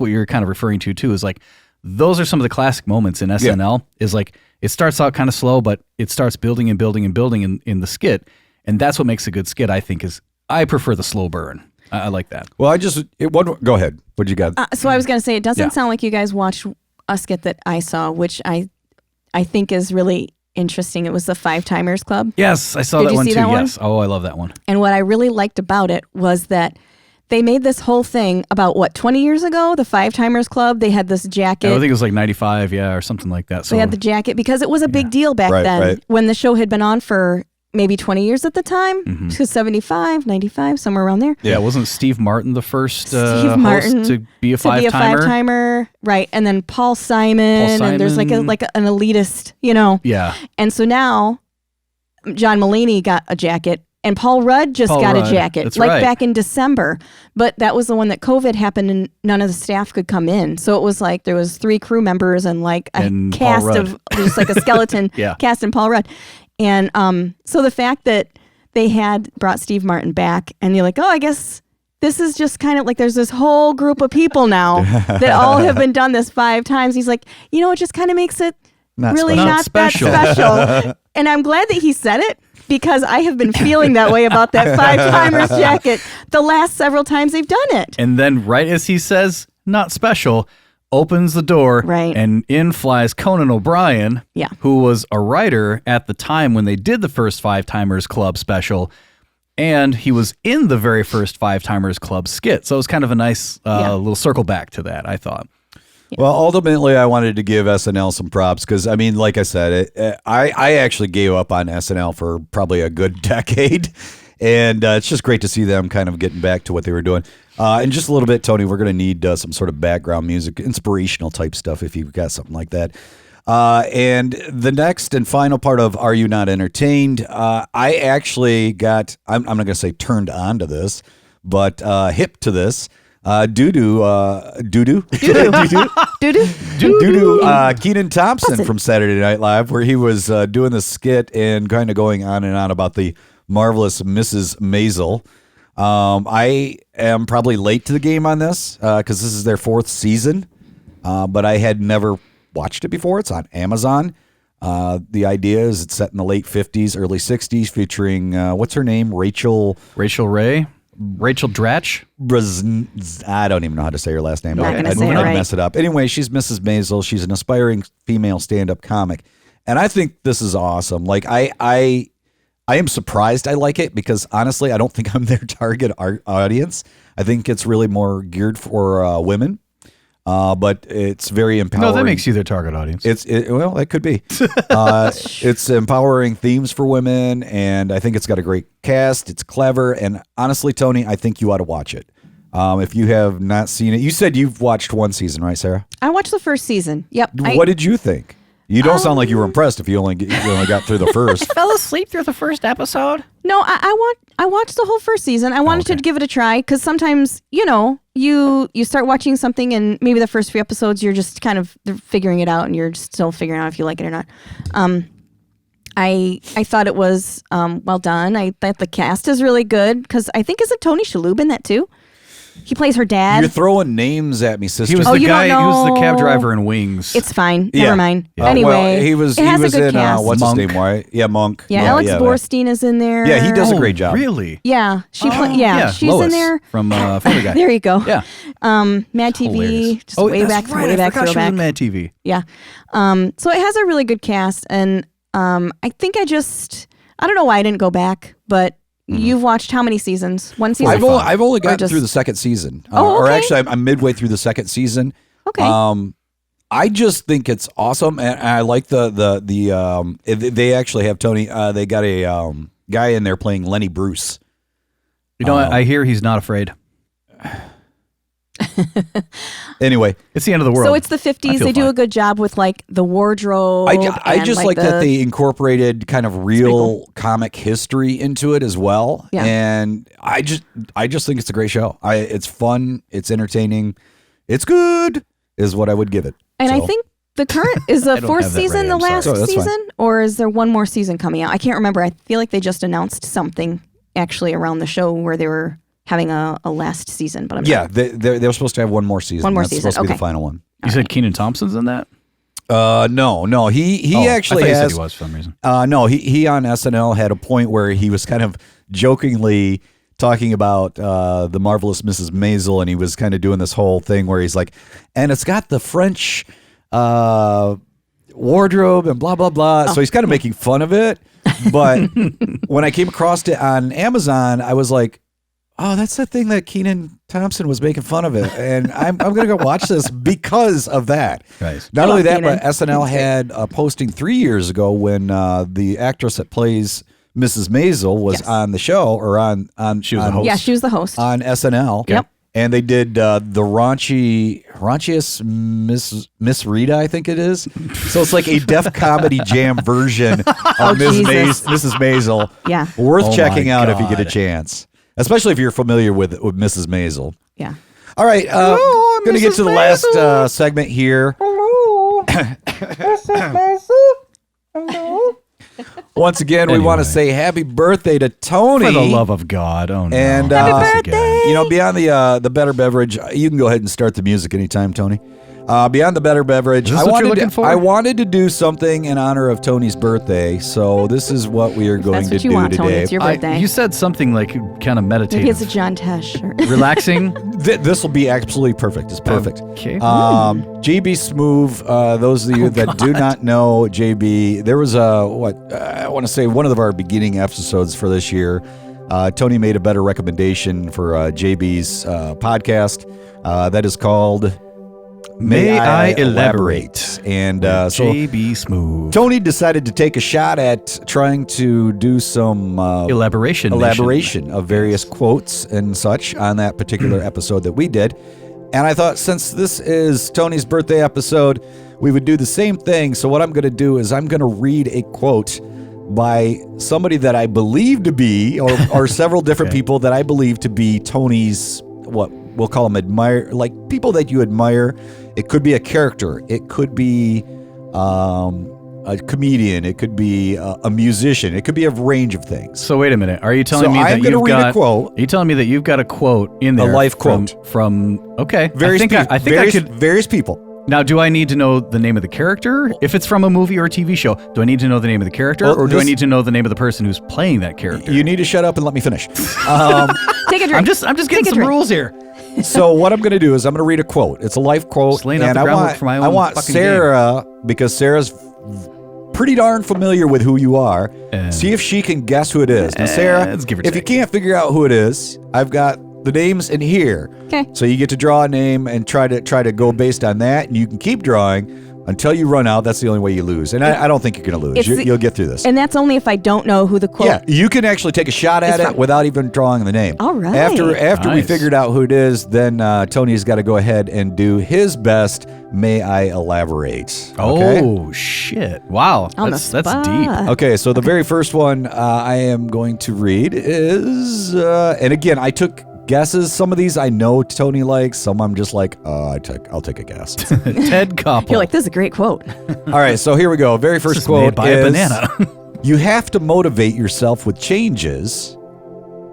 you're kind of referring to too. Is like those are some of the classic moments in SNL. Is like it starts out kind of slow, but it starts building and building and building in the skit, and that's what makes a good skit. I think is I prefer the slow burn. I like that. Well, go ahead. What you got? So I was going to say, it doesn't Yeah. sound like you guys watched a skit that I saw, which I think is really interesting. It was the Five Timers Club. Yes, I saw Did that you one see too. that one? Yes. Oh, I love that one. And what I really liked about it was that they made this whole thing about 20 years ago, the Five Timers Club. They had this jacket. I think it was like 95, or something like that. So They had the jacket because it was a big deal back Right, then right. when the show had been on for maybe 20 years at the time. Mm-hmm. So 75, 95, somewhere around there. yeah, wasn't Steve Martin the first Steve Martin host to be a to be a five-timer? five-timer, right? And then Paul Simon, and there's like an elitist, Yeah. And so now John Mulaney got a jacket, and Paul Rudd just Paul got Rudd. a jacket, That's like right. back in December. But that was the one that COVID happened, and none of the staff could come in. So it was like there was 3 crew members and like a And Paul cast Rudd. of just like a skeleton Yeah. cast and Paul Rudd. And so the fact that they had brought Steve Martin back, and you're like, oh, I guess this is just kind of like there's this whole group of people now that all have been done this 5 times. He's like, it just kind of makes it Not really special. not Not special. that special. And I'm glad that he said it because I have been feeling that way about that 5-timers jacket the last several times they've done it. And then right as he says, not special, opens the door, Right. and in flies Conan O'Brien, Yeah. who was a writer at the time when they did the first Five Timers Club special, and he was in the very first Five Timers Club skit. So it was kind of a nice Yeah. little circle back to that, I thought. Well, ultimately, I wanted to give SNL some props because, I mean, like I said, I actually gave up on SNL for probably a good decade. And it's just great to see them kind of getting back to what they were doing. In just a little bit, Tony, we're going to need some sort of background music, inspirational type stuff if you've got something like that. And the next and final part of Are You Not Entertained? I actually got, I'm not going to say turned on to this, but hip to this. Kenan Thompson from Saturday Night Live, where he was doing the skit and kind of going on and on about the marvelous Mrs. Maisel. I am probably late to the game on this because this is their 4th season, but I had never watched it before. It's on Amazon. The idea is it's set in the late 50s, early 60s, featuring what's her name? Rachel Ray? Rachel Dratch? I don't even know how to say her last name. Not gonna I'd say it right. mess it up. Anyway, she's Mrs. Maisel. She's an aspiring female stand-up comic, and I think this is awesome. Like I am surprised I like it because honestly, I don't think I'm their target audience. I think it's really more geared for women. But it's very empowering. No, that makes you their target audience. Well, that could be. It's empowering themes for women, and I think it's got a great cast. It's clever, and honestly, Tony, I think you ought to watch it. If you have not seen it, you said you've watched one season, right, Sarah? I watched the first season. Yep. What did you think? You don't sound like you were impressed if you only got through the first. Fell asleep through the first episode? No, I watched the whole first season. I wanted to give it a try because sometimes, you start watching something and maybe the first few episodes you're just kind of figuring it out and you're still figuring out if you like it or not. I thought it was well done. I thought the cast is really good because I think isn't Tony Shalhoub in that too? He plays her dad. You're throwing names at me, sister. He was Oh, the you guy. don't He was the cab know. driver in Wings. It's fine. Yeah. Never mind. Well, Anyway, he was it has a good in cast. what's Monk. his name? Right? Yeah, Monk. Yeah, Alex Borstein is in there. Yeah, he does a Oh, great job. Really? Yeah, she's Lois in there. from Family Guy. There you go. Yeah. Mad TV, Hilarious. just way back, right. way I back, forgot she was throwback. in Mad TV. Yeah. So it has a really good cast, and I think I don't know why I didn't go back, but you've watched how many seasons? One season? I've only gotten just- through the second season. Oh, Or okay. actually, I'm midway through the second season. Okay. I just think it's awesome, and I like they actually have Tony. They got a guy in there playing Lenny Bruce. You know, I hear he's not afraid. Anyway, It's the end of the world. So it's the I 50s. feel They do fine. a good job with like the wardrobe. I just and, like that the- they incorporated kind of real comic history into it as well. Yeah. And I just think it's a great show. It's fun. It's entertaining. It's good is what I would give it. And I So, think the current is the don't fourth have that season, ready, the I'm sorry. last Oh, that's fine. season, or is there one more season coming out? I can't remember. I feel like they just announced something actually around the show where they were having a last season. But I'm yeah, not- they're supposed to have one more season. One more That's season, supposed to be the okay. final one. You said Kenan Thompson's in that? No. He actually I thought you has. said he was for some reason. No, he on SNL had a point where he was kind of jokingly talking about the marvelous Mrs. Maisel, and he was kind of doing this whole thing where he's like, and it's got the French wardrobe and blah blah blah. So he's kind of making fun of it. But when I came across it on Amazon, I was like, oh, that's the thing that Kenan Thompson was making fun of it, and I'm gonna go watch this because of that. Nice. Not I only love that, but Kenan. SNL had a posting 3 years ago when the actress that plays Mrs. Maisel was Yes. on the show or on She was the host. yeah, she was the host. on SNL. Yep. And they did the raunchiest Miss Rita, I think it is. So it's like a Def Comedy Jam version of Jesus. Mrs. Maisel. Yeah. Worth Oh checking my out if you get a God. chance, especially if you're familiar with Mrs. Maisel. Yeah. All right, Hello, going to get Mrs. to the last segment here. Once again, we want to Anyway. say happy birthday to Tony. For the love of God. Oh, no. And, Not Happy this again. You know, beyond the better beverage, you can go ahead and start the music anytime, Tony. Beyond the better beverage, Is this what you're looking for? I wanted to do something in honor of Tony's birthday, so this is what we are going That's to what you do want, today. Tony. It's your birthday. You said something like kind of meditative. Maybe it's a John Tesh. Or Relaxing. This will be absolutely perfect. It's perfect. Okay. JB Smoove, those of you that do not know JB, there was I want to say one of our beginning episodes for this year. Tony made a better recommendation for JB's podcast that is called May I Elaborate? And so JB Smoove. Tony decided to take a shot at trying to do some Elaboration. of various quotes and such on that particular episode that we did. And I thought since this is Tony's birthday episode, we would do the same thing. So what I'm going to do is I'm going to read a quote by somebody that I believe to be, or several different people that I believe to be Tony's we'll call them admire, like people that you admire. It could be a character. It could be a comedian. It could be a musician. It could be a range of things. So wait a minute. Are you telling me I'm that going to read a quote. Are you telling me that you've got a quote in there? A life quote from okay. Various I think I could. various people. Now, do I need to know the name of the character? If it's from a movie or a TV show, do I need to know the name of the character, or do I need to know the name of the person who's playing that character? You need to shut up and let me finish. Take a drink. I'm just getting some rules here. So what I'm going to do is I'm going to read a quote. It's a life quote, Just laying out the groundwork for my own I want fucking Sarah, because Sarah's pretty darn familiar with who you are. See if she can guess who it is. Now, Sarah, let's give her if you can't figure out who it is, I've got the names in here. Okay. So you get to draw a name and try to go based on that, and you can keep drawing until you run out. That's the only way you lose. And I don't think you're going to lose. You'll get through this. And that's only if I don't know who the quote. Yeah, you can actually take a shot at it without even drawing the name. All right. After we Nice. figured out who it is, then Tony's got to go ahead and do his best. May I elaborate? Okay? Oh shit! Wow, On the that's spot. deep. Okay, so the very first one I am going to read is, and again, I took guesses. Some of these I know Tony likes. Some I'm just like, I'll take a guess. Ted Koppel. You're like, this is a great quote. All right, so here we go. Very first This is quote made by is, a banana. you have to motivate yourself with changes.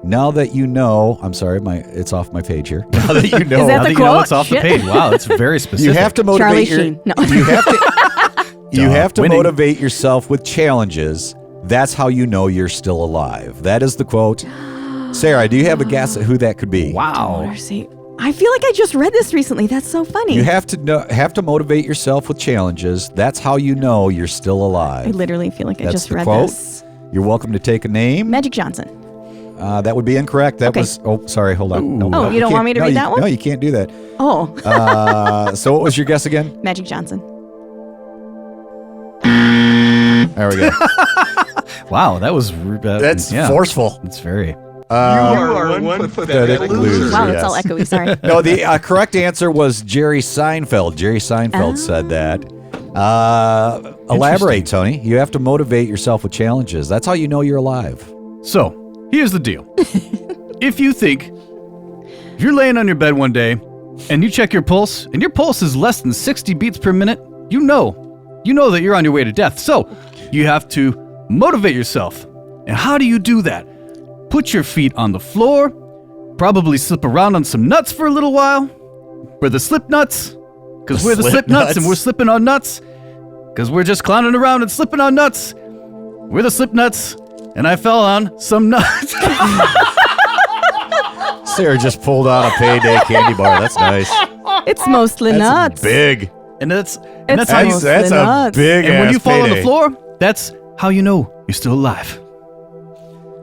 Now that you know, I'm sorry, it's off my page here. Now that you know, Is that Now the that you know quote? it's off Shit. the page. Wow, that's very specific. you have to Charlie motivate Sheen. No. you have to Winning. motivate yourself with challenges. That's how you know you're still alive. That is the quote. Sarah, do you have a guess at who that could be? Wow. Mercy. I feel like I just read this recently. That's so funny. You have to motivate yourself with challenges. That's how you know you're still I alive. literally feel like I That's just the read quote. this. You're welcome to take a name. Magic Johnson. That would be incorrect. That Okay. was. Oh, sorry. Hold on. No, Oh, no, you don't can't- want me to no, read you- that one? No, you can't do that. Oh, So what was your guess again? Magic Johnson. There we go. Wow, that was That's yeah. forceful. It's very. You are one pathetic loser. Wow, yes. that's all echoey. Sorry. No, the correct answer was Jerry Seinfeld. Jerry Seinfeld said that. Elaborate, Tony. You have to motivate yourself with challenges. That's how you know you're alive. So here's the deal. If you're laying on your bed one day and you check your pulse and your pulse is less than 60 beats per minute, you know that you're on your way to death. So you have to motivate yourself. And how do you do that? Put your feet on the floor, probably slip around on some nuts for a little while. We're the slip nuts, because we're the slip nuts and we're slipping on nuts, because we're just clowning around and slipping on nuts. We're the slip nuts, and I fell on some nuts. Sarah just pulled out a payday candy bar. That's nice. It's mostly nuts. Big. And that's It's how you. mostly That's a nuts. big. And when ass you fall on the payday. floor, that's how you know you're still alive.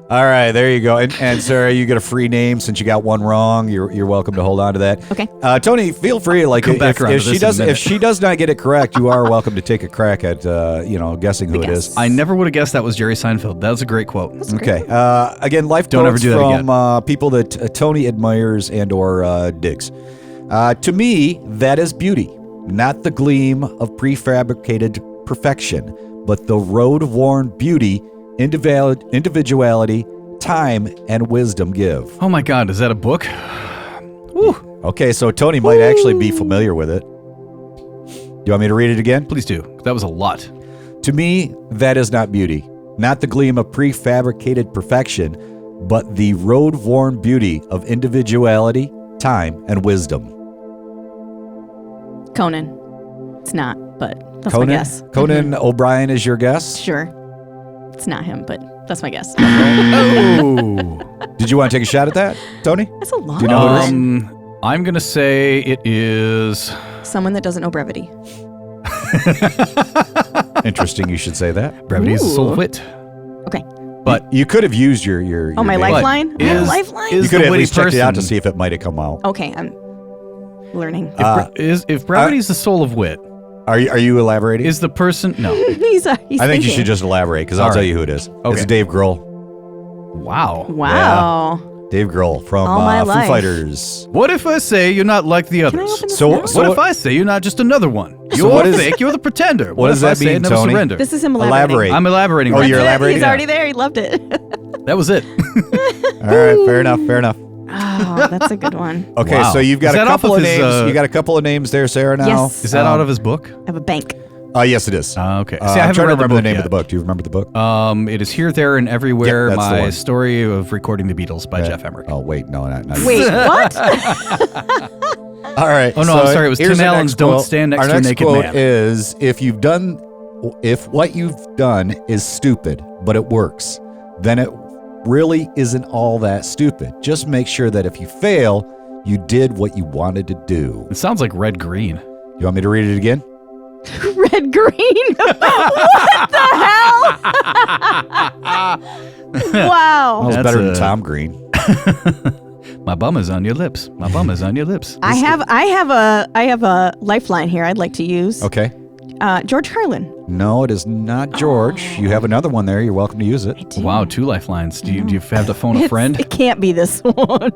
All right, there you go. And Sarah, you get a free name since you got one wrong. You're welcome to hold on to that. Okay. Tony, feel free. Like Come back around if to she this in a does, if she does not get it correct, you are welcome to take a crack at guessing who it is. I never would have guessed that was Jerry Seinfeld. That was a great quote. Okay. Again, life Don't ever quotes do that from people that Tony admires and/or digs. To me, that is beauty, not the gleam of prefabricated perfection, but the road-worn beauty, individuality, time, and wisdom give. Oh my God, is that a book? Woo. Okay, so Tony might actually be familiar with it. Do you want me to read it again? Please do. That was a lot. To me, that is not beauty, not the gleam of prefabricated perfection, but the road-worn beauty of individuality, time, and wisdom. Conan. It's not, but that's Conan? my guess. Conan O'Brien is your guess? Sure. It's not him, but that's my guess. Oh. Did you want to take a shot at that, Tony? That's a lot. Do you know who it is? I'm going to say it is... Someone that doesn't know brevity. Interesting you should say that. Brevity is the soul of Ooh. wit. Okay. But You could have used your Oh, my name. lifeline? My is- lifeline? is You could the have at witty least checked it out to person- see if it might have come out. Okay, I'm learning. If brevity is the soul of wit, Are you elaborating? is the person... No. he's I think you thinking. should just elaborate because I'll All tell right. you who it is. Okay. It's Dave Grohl. Wow. Wow. Dave Grohl from All my Foo life. Fighters. What if I say you're not like the Can I others? open this So- now? so- What if I say you're not just another one? You're what is- fake, you're the pretender. what does if I that say I mean, never Tony? surrender? This is him elaborating. Elaborate. I'm elaborating. Oh, right you're now. elaborating? He's Yeah. already there. He loved it. That was it. All right, fair enough. Oh, that's a good one. Okay, Wow. so you've got Is a that off couple of of his, names. You got a couple of names there, Sarah. Now, Yes. Is that out of his book? I have a bank. Yes, it is. Okay. See, I I'm haven't trying to read the remember the book name yet. of the book. Do you remember the book? It is Here, There, and Everywhere, Yep, that's the My one. Story of Recording the Beatles by Jeff Emmerich. Oh, wait, no, not Wait, what? All right. Oh, no, I'm sorry. It was here's Tim our Allen's next Don't quote. Stand Next Our to a next Naked quote Man. is, if what you've done is stupid, but it works, then it really isn't all that stupid. Just make sure that if you fail, you did what you wanted to do. It sounds like Red Green. You want me to read it again? Red green. What the hell? Wow. That was That's better than a- Tom Green. My bum is on your lips. My bum is on your lips. I have a lifeline here I'd like to use. Okay. George Carlin. No, it is not George. You have another one there. You're welcome to use it. I do. Wow, 2 lifelines. Do you have to phone a friend? It can't be this one.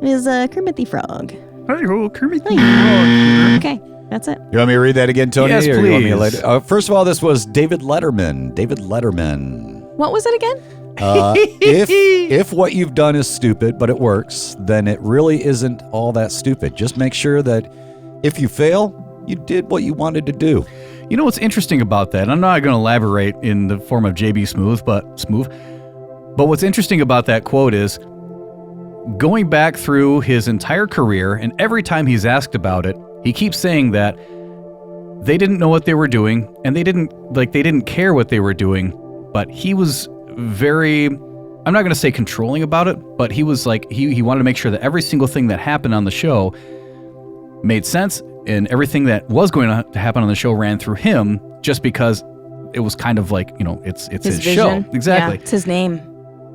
It is Kermit the Frog. Hey-ho, Kermit the Okay, that's it. You want me to read that again, Tony? Yes, or you want me to please. first of all, this was David Letterman. David Letterman. What was it again? If what you've done is stupid, but it works, then it really isn't all that stupid. Just make sure that if you fail, you did what you wanted to do. You know what's interesting about that? I'm not going to elaborate in the form of JB Smoove, but what's interesting about that quote is going back through his entire career, and every time he's asked about it, he keeps saying that they didn't know what they were doing, and they didn't care what they were doing, but he was very, I'm not going to say controlling about it, but he was like, he wanted to make sure that every single thing that happened on the show made sense, and everything that was going to happen on the show ran through him, just because it was kind of like, it's his show. vision. Exactly. Yeah, it's his name.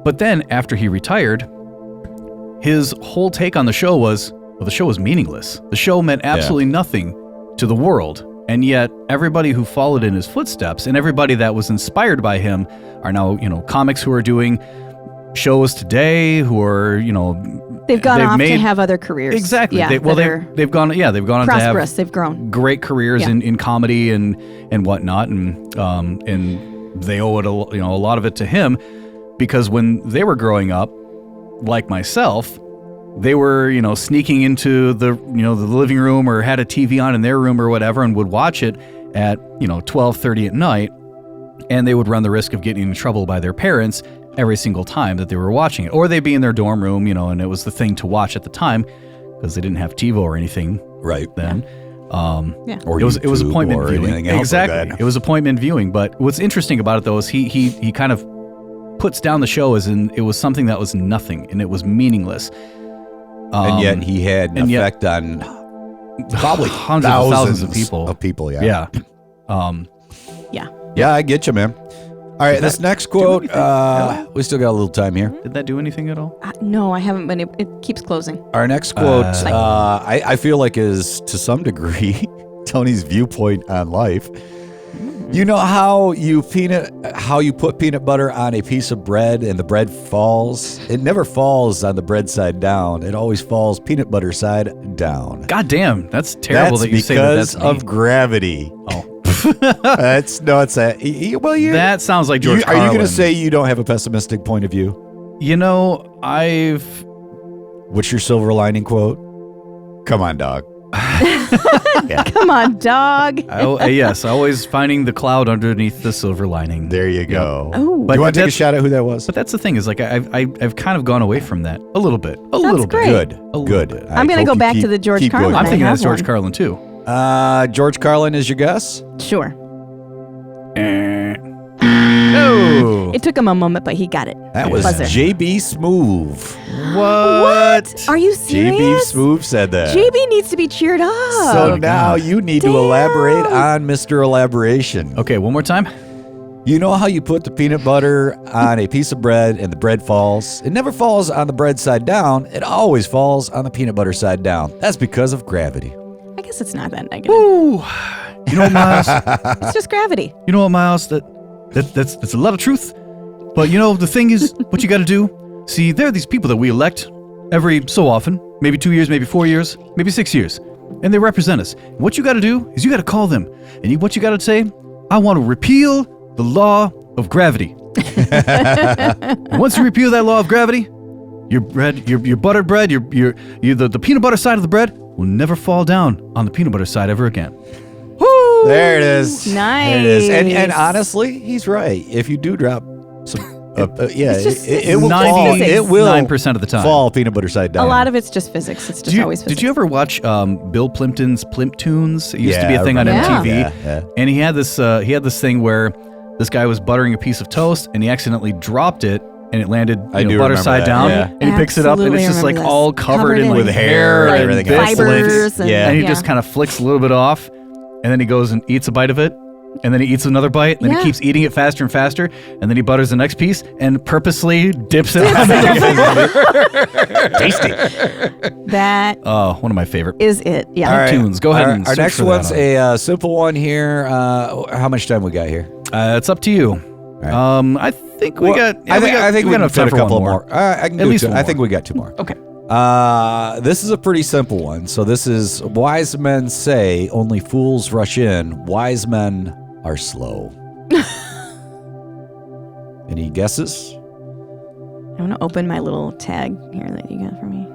But then after he retired, his whole take on the show was, well, the show was meaningless. The show meant absolutely nothing to the world. And yet everybody who followed in his footsteps and everybody that was inspired by him are now, comics who are doing shows today, who are, They've gone off to made- have other careers. Exactly. Yeah, they've gone on to have prosperous. They've grown. great careers Yeah. in comedy and whatnot, and they owe it a lot of it to him, because when they were growing up, like myself, they were sneaking into the the living room or had a TV on in their room or whatever, and would watch it at 12:30 at night, and they would run the risk of getting in trouble by their parents every single time that they were watching it, or they'd be in their dorm room, and it was the thing to watch at the time because they didn't have TiVo or anything Right. then. Or It was YouTube appointment or viewing. anything else Exactly. like that. It was appointment viewing. But what's interesting about it though is he kind of puts down the show as in it was something that was nothing and it was meaningless. And yet he had an and yet- effect on probably Hundreds of thousands of people. yeah. Yeah. Yeah. Yeah, I get you, man. All right, this next quote, we still got a little time here. Did that do anything at all? No, I haven't been. It keeps closing. Our next quote, I feel like is to some degree Tony's viewpoint on life. You know how you put peanut butter on a piece of bread and the bread falls? It never falls on the bread side down. It always falls peanut butter side down. God damn, that's terrible That's that you say that. because That's of me. gravity. Oh. It's that. Well, That sounds like George are you going Carlin. to say you don't have a pessimistic point of view? What's your silver lining quote? Come on, dog. Come on, dog. Yes, always finding the cloud underneath the silver lining. There you go. Oh, But you want to take a that's- shot at who that was? But that's the thing is like I've kind of gone away from that a little bit. great. Good. A Good. little bit. I'm gonna go back to the George Carlin. I'm I thinking have that's George one. Carlin too. George Carlin is your guess? sure. No. It took him a moment, but he got it. That was Buzzer. JB Smoove. What? Are you JB serious? Smoove said that. JB needs to be cheered up. So now you need to Damn. elaborate on Mr. Elaboration. Okay, one more time. You know how you put the peanut butter on a piece of bread and the bread falls? It never falls on the bread side down. It always falls on the peanut butter side down. That's because of gravity. I guess it's not that negative. Ooh. You know what, Miles? It's just gravity. You know what, Miles? That's a lot of truth. But the thing is, what you got to do. See, there are these people that we elect every so often, maybe 2 years, maybe 4 years, maybe 6 years, and they represent us. What you got to do is you got to call them, and what you got to say, I want to repeal the law of gravity. And once you repeal that law of gravity, Your bread, your buttered bread, the peanut butter side of the bread will never fall down on the peanut butter side ever again. Woo! There it is. Nice. There it is. And honestly, he's right. If you do drop some, it will fall. It will 9% of the time fall peanut butter side down. A lot of it's just physics. It's just always physics. Did you ever watch Bill Plimpton's Plimptunes? It used to be a I thing on remember. MTV. Yeah. And he had this thing where this guy was buttering a piece of toast and he accidentally dropped it and it landed I do butter remember side that, down. yeah. And he picks it up and it's just like Absolutely all remember covered this. in Covered with hair and like everything. fibers. And, Yeah. and he just kind of flicks a little bit off, and then he goes and eats a bite of it, and then he eats another bite, and then he keeps eating it faster and faster, and then he butters the next piece and purposely dips it on the Tasty. That one of my favorite. is it. Yeah. All right. Tunes. Go ahead and Our search next for that one's on. a simple one here. How much time we got here? It's up to you. right. I think we got. I think we got can enough time fit a for one couple more. more. I can At do least two. one I think more. we got two more. Okay. This is a pretty simple one. So this is wise men say only fools rush in. Wise men are slow. Any guesses? I want to open my little tag here that you got for me.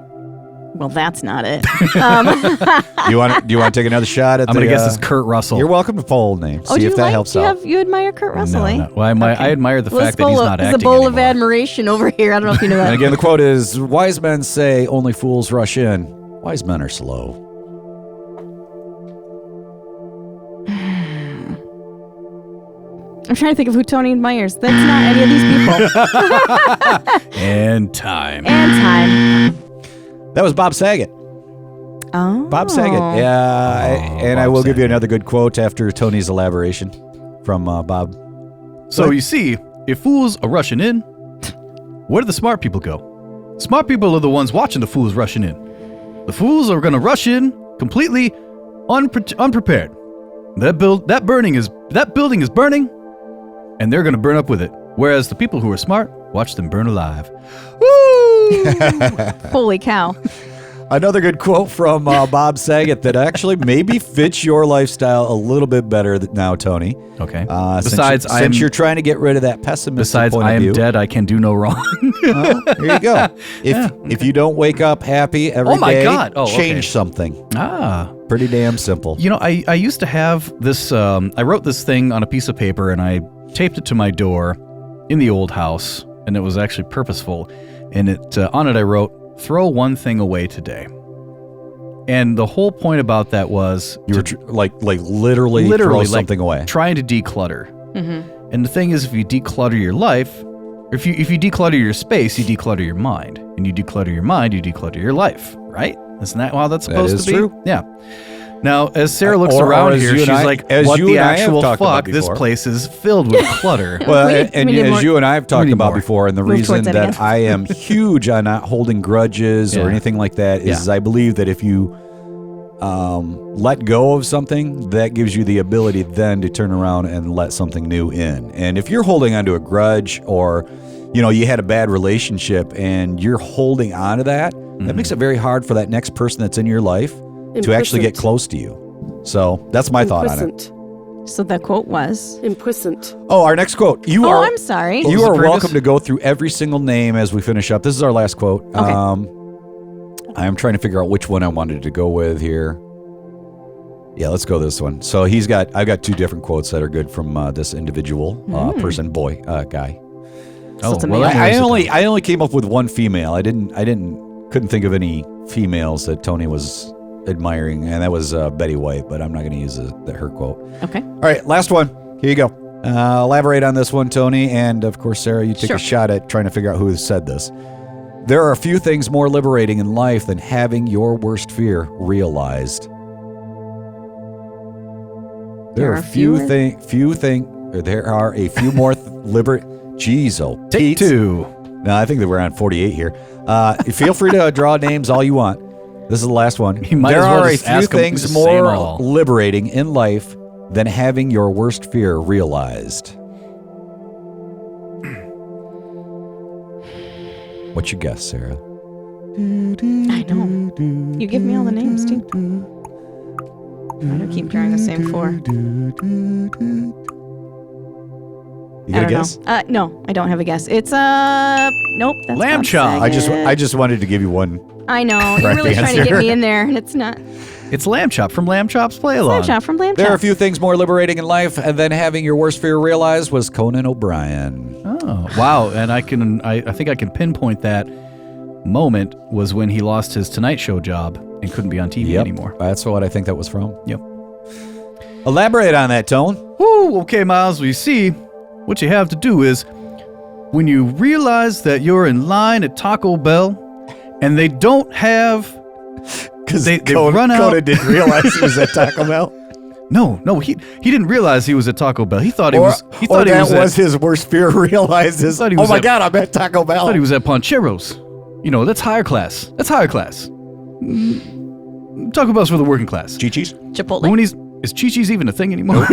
Well, that's not it. Do you want to take another shot at I'm gonna guess it's Kurt Russell. You're welcome to poll name. See do if you that helps out. You admire Kurt Russell, No, eh? no. Well, I admire the fact that he's not There's acting a bowl of anymore. admiration over here. I don't know if you know And that. again, the quote is, wise men say only fools rush in. Wise men are slow. I'm trying to think of who Tony admires. That's not any of these people. And time. And time. That was Bob Saget. Oh. Bob Saget. Yeah. And I Bob will give you Saget. another good quote after Tony's elaboration from Bob. So you see, if fools are rushing in, where do the smart people go? Smart people are the ones watching the fools rushing in. The fools are going to rush in completely unprepared. That building is burning, and they're going to burn up with it. Whereas the people who are smart watch them burn alive. Woo! Holy cow. Another good quote from Bob Saget that actually maybe fits your lifestyle a little bit better now, Tony. Okay. Since you're trying to get rid of that pessimistic point I of am view. dead, I can do no wrong. Well, here you go. If you don't wake up happy every day, Oh my God. Oh, change okay. something. Pretty damn simple. You know, I used to have this, I wrote this thing on a piece of paper and I taped it to my door in the old house, and it was actually purposeful. And on it I wrote, throw one thing away today. And the whole point about that was You were literally throw like, something away. trying to declutter. And the thing is, if you declutter your life, if you declutter your space, you declutter your mind. And you declutter your mind, you declutter your life, right? Isn't that how that's supposed is to be? true. Yeah. Now, as Sarah looks Or around as here, you she's and I- like, as what you the and I have actual talked about fuck? This before. place is filled with clutter. Well, We need as more. you and I have talked need about more. before, and the Move reason towards that that again. I am huge on not holding grudges or Yeah. anything like that is Yeah. I believe that if you let go of something, that gives you the ability then to turn around and let something new in. And if you're holding onto a grudge or you had a bad relationship and you're holding on to that, that makes it very hard for that next person that's in your life to actually get Impuissant. close to you. So that's my thought on it. Impuissant. So the quote was. Impuissant. Oh, our next quote. Oh, I'm sorry. What You was the are previous? welcome to go through every single name as we finish up. This is our last quote. Okay. I'm trying to figure out which one I wanted to go with here. Yeah, let's go this one. So I've got two different quotes that are good from this individual person, guy. Oh, it's a well, male. that I narrows it down. only came up with one female. I couldn't think of any females that Tony was admiring, and that was Betty White. But I'm not going to use her quote. Okay. All right, last one. Here you go. Elaborate on this one, Tony, and of course, Sarah. You take Sure. a shot at trying to figure out who said this. There are a few things more liberating in life than having your worst fear realized. There are a few more Jeez, oh, Take Pete. two. No, I think that we're on 48 here. Feel free to draw names all you want. This is the last one. You might There as well are a just few ask 'em, things just say 'em more all. liberating in life than having your worst fear realized. What's your guess, Sarah? I know. You give me all the names, too. I'm going to keep drawing the same four. You got a guess? No, I don't have a guess. It's nope. That's Lamb Bob chop. I just wanted to give you one. I know. You're Correct really trying to answer. get me in there, and it's not. It's Lamb Chop from Lamb Chop's Play Along. Lamb chop from Lamb There are a chop. few things more liberating in life than having your worst fear realized was Conan O'Brien. Oh, wow. And I think I can pinpoint that moment was when he lost his Tonight Show job and couldn't be on TV anymore. That's what I think that was from. Yep. Elaborate on that, Tone. Woo, okay, Miles. We see what you have to do is when you realize that you're in line at Taco Bell and they don't have... Because they run out. Conan didn't realize he was at Taco Bell. No, he didn't realize he was at Taco Bell. He thought he was. He or thought he that was his worst fear realizes. thought he Oh was my at- God, I'm at Taco I Bell. thought he was at Poncheros. You know, that's higher class. Taco Bell's for the working class. Chi-Chi's? Chipotle. When is Chi-Chi's even a thing anymore?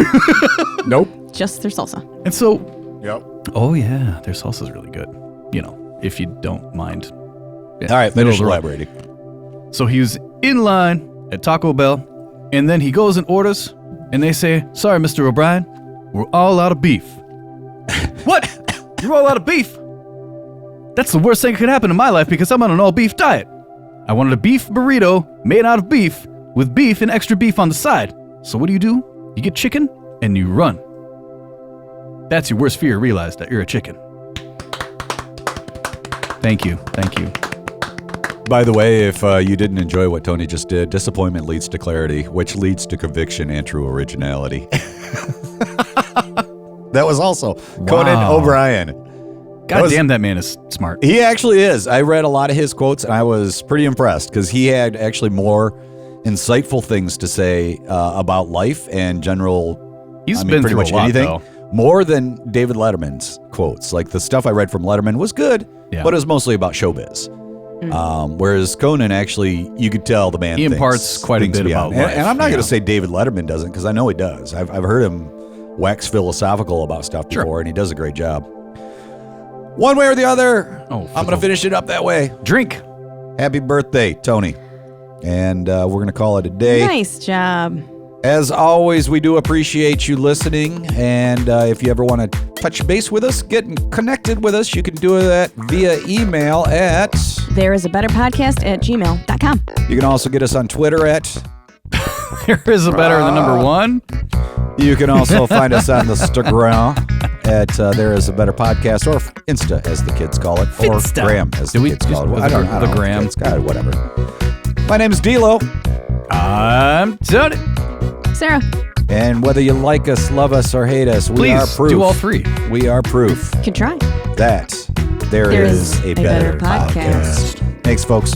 Nope. Just their salsa. And so, Yep. oh yeah, their salsa's really good. You know, if you don't mind. Yeah, All right, middle finish of the road. elaborating. So he was in line at Taco Bell, and then he goes and orders, and they say, "Sorry, Mr. O'Brien, we're all out of beef." What? You're all out of beef? That's the worst thing that could happen in my life because I'm on an all-beef diet. I wanted a beef burrito made out of beef with beef and extra beef on the side. So what do? You get chicken and you run. That's your worst fear, realize that you're a chicken. Thank you. By the way, if you didn't enjoy what Tony just did, disappointment leads to clarity, which leads to conviction and true originality. That was also Conan O'Brien. God damn, that man is smart. He actually is. I read a lot of his quotes, and I was pretty impressed because he had actually more insightful things to say about life and general. He's been pretty through much a lot, anything. though. More than David Letterman's quotes. Like the stuff I read from Letterman was good, Yeah. but it was mostly about showbiz. Whereas Conan actually, you could tell the man He thinks imparts quite a things bit beyond. about life, And I'm not yeah. going to say David Letterman doesn't because I know he does. I've heard him wax philosophical about stuff before, and he does a great job. One way or the other, Oh, I'm going to finish it up that way. Drink. Happy birthday, Tony. And we're going to call it a day. Nice job. As always, we do appreciate you listening. And if you ever want to touch base with us, get connected with us, you can do that via email at... There is a better podcast at gmail.com. You can also get us on Twitter at... There is a better than number one. You can also find us on the Instagram at There Is a Better Podcast, or Insta, as the kids call it, or Finsta. Gram, as the Do we kids call it. just- I don't the know. gram? It's got whatever. My name is Deelow. I'm Tony. Sarah, And whether you like us, love us, or hate us, we are Please proof. do all three. We are proof you can try. that there is a better podcast. Thanks, folks.